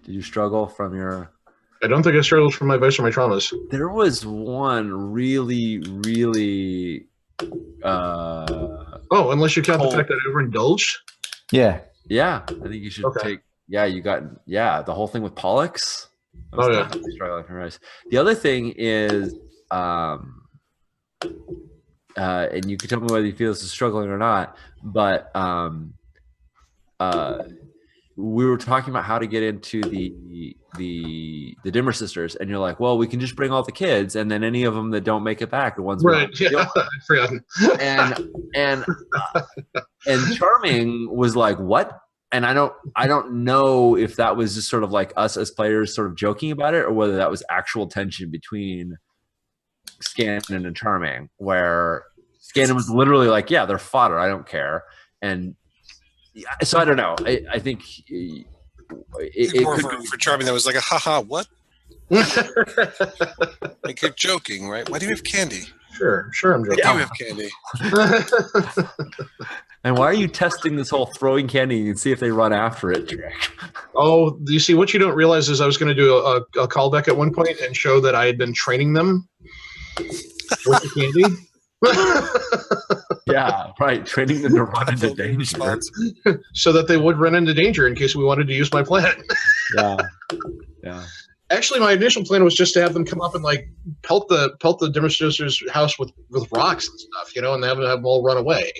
did you struggle from your? I don't think I struggled from my vice or my traumas. There was one really, really. Unless you count the fact that I overindulged. Yeah. Yeah, I think you should take. Yeah, you got the whole thing with Pollux. Struggling from rice. The other thing is, and you can tell me whether you feel this is struggling or not, but we were talking about how to get into the Dimmer Sisters, and you're like, well, we can just bring all the kids, and then any of them that don't make it back, the ones right? Yeah, I forgot. And Charming was like, what? And I don't know if that was just sort of like us as players sort of joking about it, or whether that was actual tension between Scannon and Charming, where Scannon was literally like, yeah, they're fodder, I don't care. And so I don't know. I think it more for Charming that was like a haha, what? Like you're joking, right? Why do you have candy? Sure, I'm Why joking. do you have candy? And why are you testing this whole throwing candy and see if they run after it trick? Oh, you see, what you don't realize is I was going to do a callback at one point and show that I had been training them with the candy. Yeah, right. Training them to run into danger. So that they would run into danger in case we wanted to use my plan. Yeah. Actually, my initial plan was just to have them come up and like pelt the demonstrator's house with rocks and stuff, and have them all run away.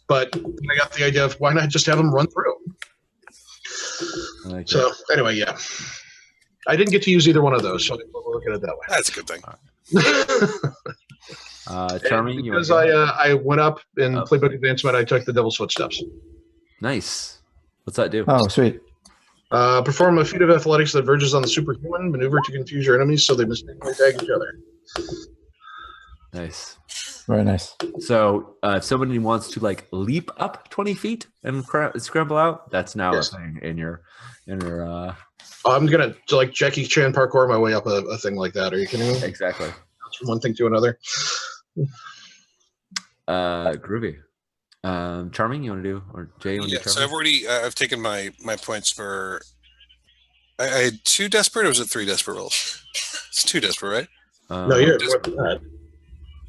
But I got the idea of why not just have them run through. So anyway, yeah, I didn't get to use either one of those, so we'll look at it that way. That's a good thing. Charming, because I went up in Playbook Advancement, I took the Devil's Footsteps. Nice. What's that do? Oh, sweet. Perform a feat of athletics that verges on the superhuman. Maneuver to confuse your enemies so they mistakenly tag each other. Nice. Very nice. So if somebody wants to like leap up 20 feet and scramble out, that's now a thing in your. I'm gonna like Jackie Chan parkour my way up a thing like that. Are you kidding me? Exactly. From one thing to another. Groovy. Charming, you want to do, or Jay, you want to do? So I've taken my points for. I had 2 desperate, or was it 3 desperate rolls? It's 2 desperate, right? No, you're more than that.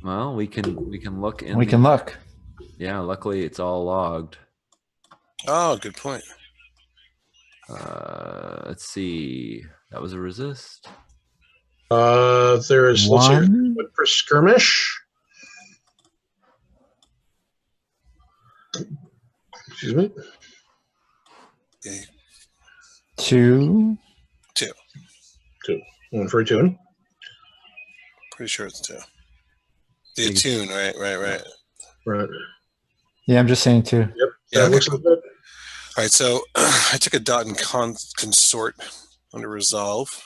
Well, we can look in. We can look. Yeah, luckily it's all logged. Oh, good point. Let's see. That was a resist. There is one for skirmish. Excuse me. Okay. 2. 2. 2. One for a tune. Pretty sure it's 2. The tune, right. Right. Yeah, I'm just saying 2. Yep. Yeah. Looks like that. All right, so I took a dot and consort under resolve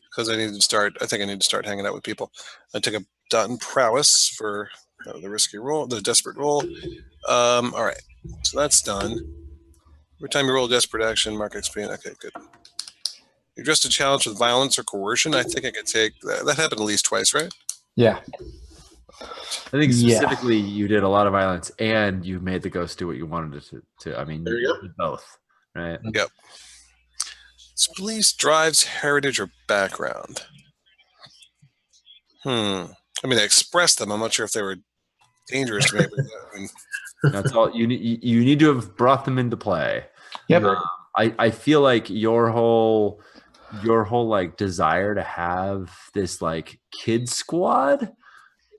because I think I need to start hanging out with people. I took a dot and prowess for the risky roll, the desperate roll. All right, so that's done. Every time you roll a desperate action, mark XP. Okay, good. You addressed a challenge with violence or coercion. I think I could take that. That happened at least twice, right? Yeah. I think specifically you did a lot of violence and you made the ghost do what you wanted it to. I mean, there you go. Did both, right? Yep. Police drives, heritage, or background. I mean, I expressed them. I'm not sure if they were dangerous to me. That's all you need. You need to have brought them into play. Yep. I feel like your whole like desire to have this like kid squad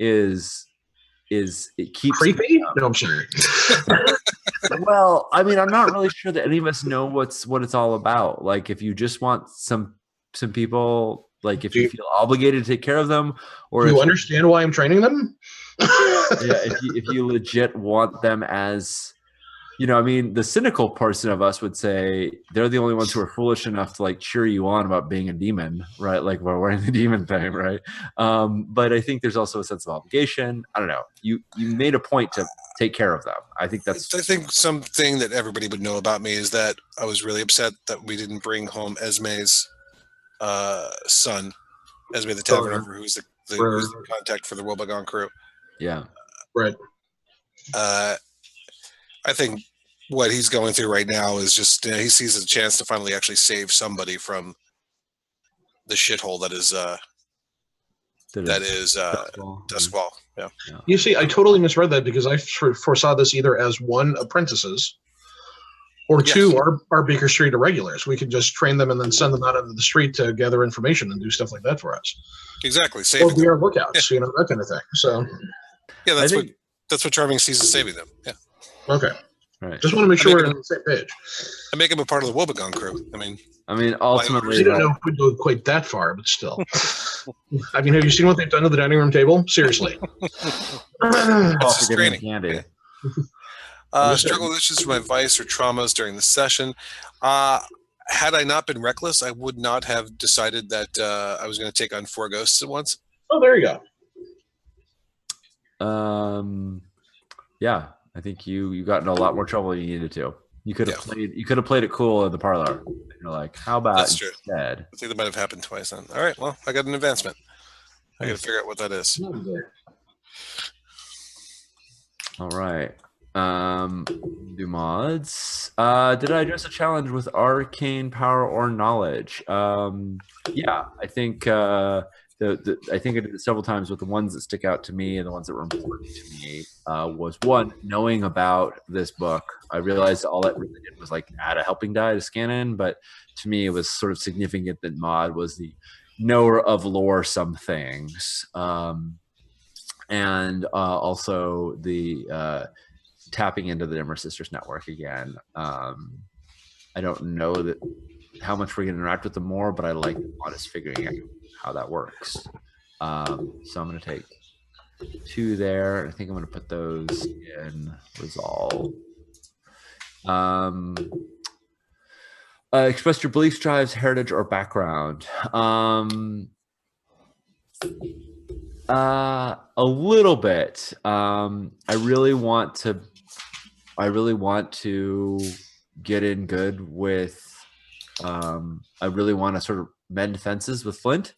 is it keeps creepy. No, I'm sorry. Well, I mean, I'm not really sure that any of us know what it's all about. Like, if you just want some people, like if you feel obligated to take care of them, or do you understand why I'm training them? Yeah, if you legit want them as, I mean, the cynical person of us would say they're the only ones who are foolish enough to like cheer you on about being a demon, right? Like we're wearing the demon thing, right? But I think there's also a sense of obligation. I don't know. You made a point to take care of them. I think something that everybody would know about me is that I was really upset that we didn't bring home Esme's son, Esme the Tavern Over, who's the contact for the Wobbegong crew. Yeah. Right. I think what he's going through right now is just he sees a chance to finally actually save somebody from the shithole that is Dustfall. Yeah. You see, I totally misread that because I foresaw this either as 1, apprentices, or 2, our Baker Street irregulars. We could just train them and then send them out into the street to gather information and do stuff like that for us. Exactly. Or be our lookouts, that kind of thing. So. Yeah, that's what Charming sees as saving them. Yeah. Okay. All right. Just want to make sure we're on the same page. I make him a part of the Wobbegong crew. I mean, ultimately, we don't know if we go quite that far, but still. I mean, have you seen what they've done to the dining room table? Seriously. That's just training. Candy. Struggle with issues with my vice or traumas during the session. Had I not been reckless, I would not have decided that I was going to take on 4 ghosts at once. Oh, there you go. Yeah, I think you got in a lot more trouble than you needed to. You could have played it cool in the parlor. You're like, how about That's true. instead? I think that might have happened twice then. All right, well, I got an advancement. I got to figure out what that is. All right. Do mods. Did I address a challenge with arcane power or knowledge? Yeah, I think I think I did it several times with the ones that stick out to me and the ones that were important to me. Was one, knowing about this book. I realized all it really did was like add a helping die to scan in, but to me it was sort of significant that mod was the knower of lore some things. And also the tapping into the Dimmer Sisters network again. I don't know that how much we're going to interact with them more, but I like Modest figuring out how that works. So I'm going to take 2 there. I think I'm going to put those in resolve. Express your beliefs, drives, heritage, or background. A little bit. I really want to get in good with. I really want to sort of mend fences with Flint,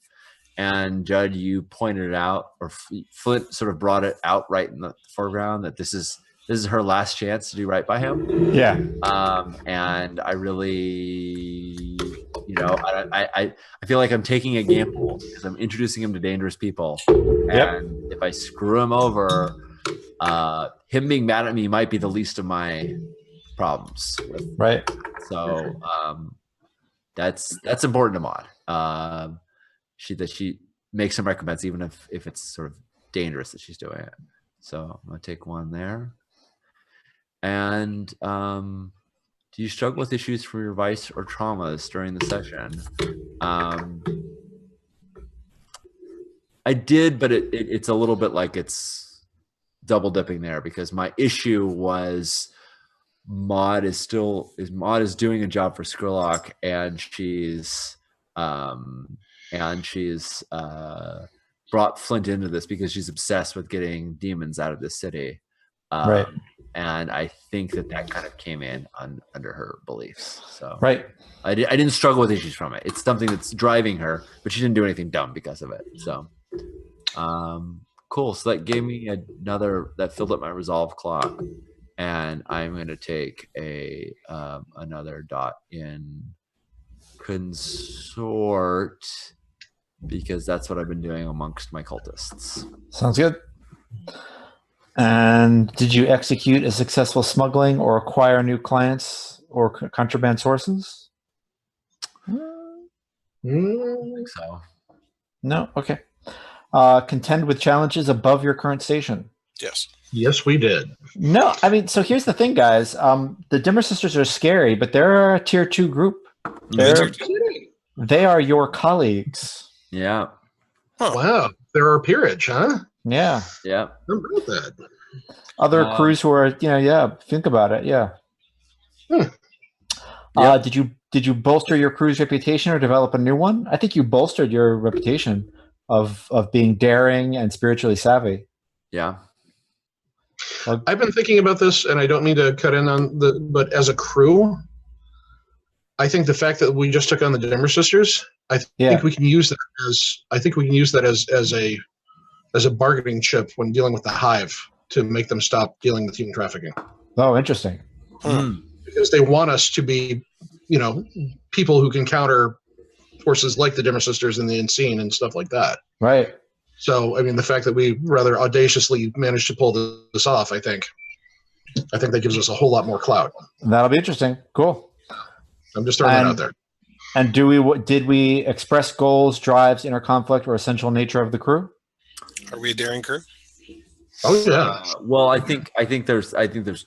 and Judd, you pointed it out, or Flint sort of brought it out right in the foreground that this is her last chance to do right by him. Yeah. And I really, I feel like I'm taking a gamble because I'm introducing him to dangerous people. And if I screw him over, him being mad at me might be the least of my problems. Right. So that's important to Maud. She makes some recompense even if it's sort of dangerous that she's doing it. So I'm gonna take 1 there. And do you struggle with issues from your vice or traumas during the session? I did, but it's a little bit like it's double dipping there because my issue was Maud is doing a job for Skurlock, and she's brought Flint into this because she's obsessed with getting demons out of the city. Right. And I think that kind of came in under her beliefs. So right. I didn't struggle with issues from it. It's something that's driving her, but she didn't do anything dumb because of it. So cool. So that gave me that filled up my resolve clock. And I'm going to take another dot in consort because that's what I've been doing amongst my cultists. Sounds good. And did you execute a successful smuggling or acquire new clients or contraband sources? I don't think so. No? Okay. Contend with challenges above your current station? Yes. Yes, we did. No, I mean, so here's the thing, guys. The Dimmer Sisters are scary, but they're a tier 2 group. They are your colleagues. Yeah. Huh. Wow. They're our peerage, huh? Yeah. Yeah. How about that? Other crews who are, think about it. Yeah. Did you bolster your crew's reputation or develop a new one? I think you bolstered your reputation of being daring and spiritually savvy. Yeah. I've been thinking about this, and I don't mean to cut in on but as a crew, I think the fact that we just took on the Dimmer Sisters, I think we can use that as a bargaining chip when dealing with the Hive to make them stop dealing with human trafficking. Oh, interesting. Because they want us to be, people who can counter forces like the Dimmer Sisters and the Unseen and stuff like that. Right. So, I mean, the fact that we rather audaciously managed to pull this off, I think that gives us a whole lot more clout. That'll be interesting. Cool. I'm just throwing that out there. And did we express goals, drives, inner conflict, or essential nature of the crew? Are we a daring crew? Oh yeah. Well, I think there's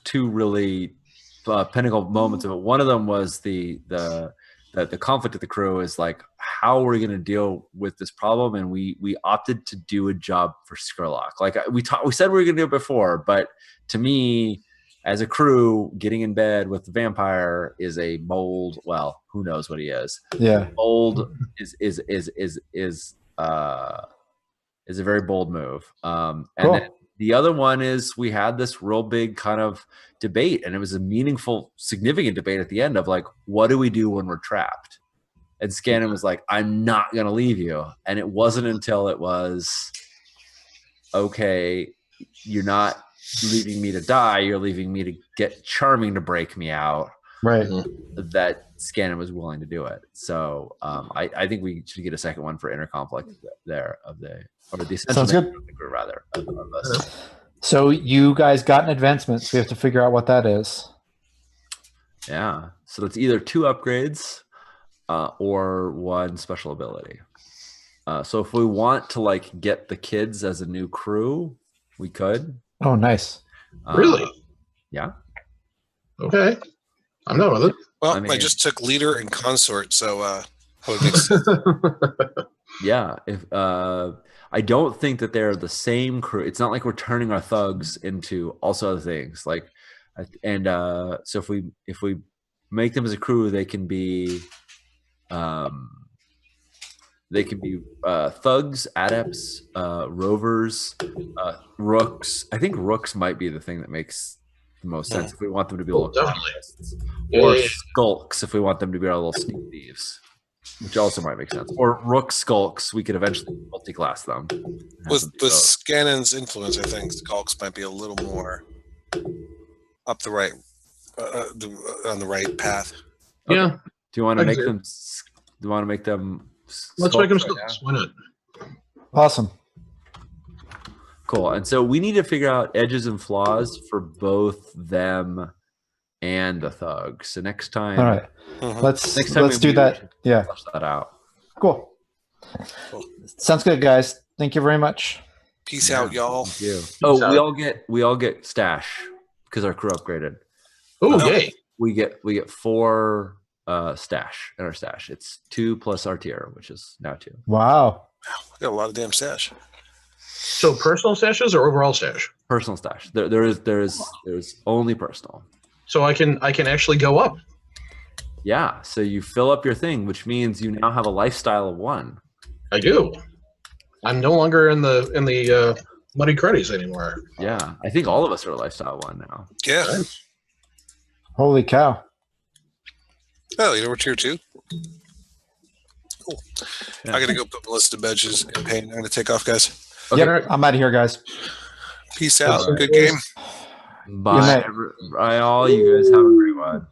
2 really pinnacle moments of it. One of them was the conflict of the crew is like, how are we going to deal with this problem? And we opted to do a job for Skurlock. Like we said we were going to do it before, but to me, as a crew, getting in bed with the vampire is a bold. Well, who knows what he is? Yeah, bold is a very bold move. And cool. then The other one is we had this real big kind of debate, and it was a meaningful, significant debate at the end of like, what do we do when we're trapped? And Scannon was like, I'm not going to leave you. And it wasn't until it was, okay, you're not leaving me to die. You're leaving me to get Charming to break me out. Right. That Scannon was willing to do it. So I think we should get a second one for inner conflict there of the Sounds good. Rather. So you guys got an advancement. So we have to figure out what that is. Yeah. So it's either 2 upgrades or 1 special ability. So if we want to like get the kids as a new crew, we could. Oh, nice. Really? Yeah. Okay. I'm done with it. Well, I just took leader and consort, so that would make sense. Yeah. If I don't think that they're the same crew. It's not like we're turning our thugs into also other things. Like, and so if we make them as a crew, they can be thugs, adepts, rovers, rooks. I think rooks might be the thing that makes the most sense if we want them to be little conquests. Or skulks if we want them to be our little sneak thieves, which also might make sense. Or rook skulks, we could eventually multi-class them. With Scannon's influence, I think skulks might be a little more up the right on the right path. Okay. Yeah. Do you want to make them? Do you want to make them? Let's make them skulks. Why not? Awesome. Cool. And so we need to figure out edges and flaws for both them and the thug. So next time, all right, let's do that. Yeah, flush that out. Cool. Sounds good, guys. Thank you very much. Peace out, y'all. Thank you. Oh, we all get stash because our crew upgraded. Oh, yay! We get 4 stash in our stash. It's 2 plus our tier, which is now 2. Wow. We got a lot of damn stash. So personal stashes or overall stash? Personal stash. There's only personal. So I can actually go up. Yeah. So you fill up your thing, which means you now have a lifestyle of 1. I do. I'm no longer in the muddy cruddies anymore. Yeah. I think all of us are a lifestyle 1 now. Yeah. Nice. Holy cow. Oh, you know we're tier 2. Cool. Yeah. I gotta go put Melissa to bed. She's in pain. I'm gonna take off, guys. Okay. Yep, I'm out of here, guys. Peace out. Right. Good game. Bye all. You guys have a great one.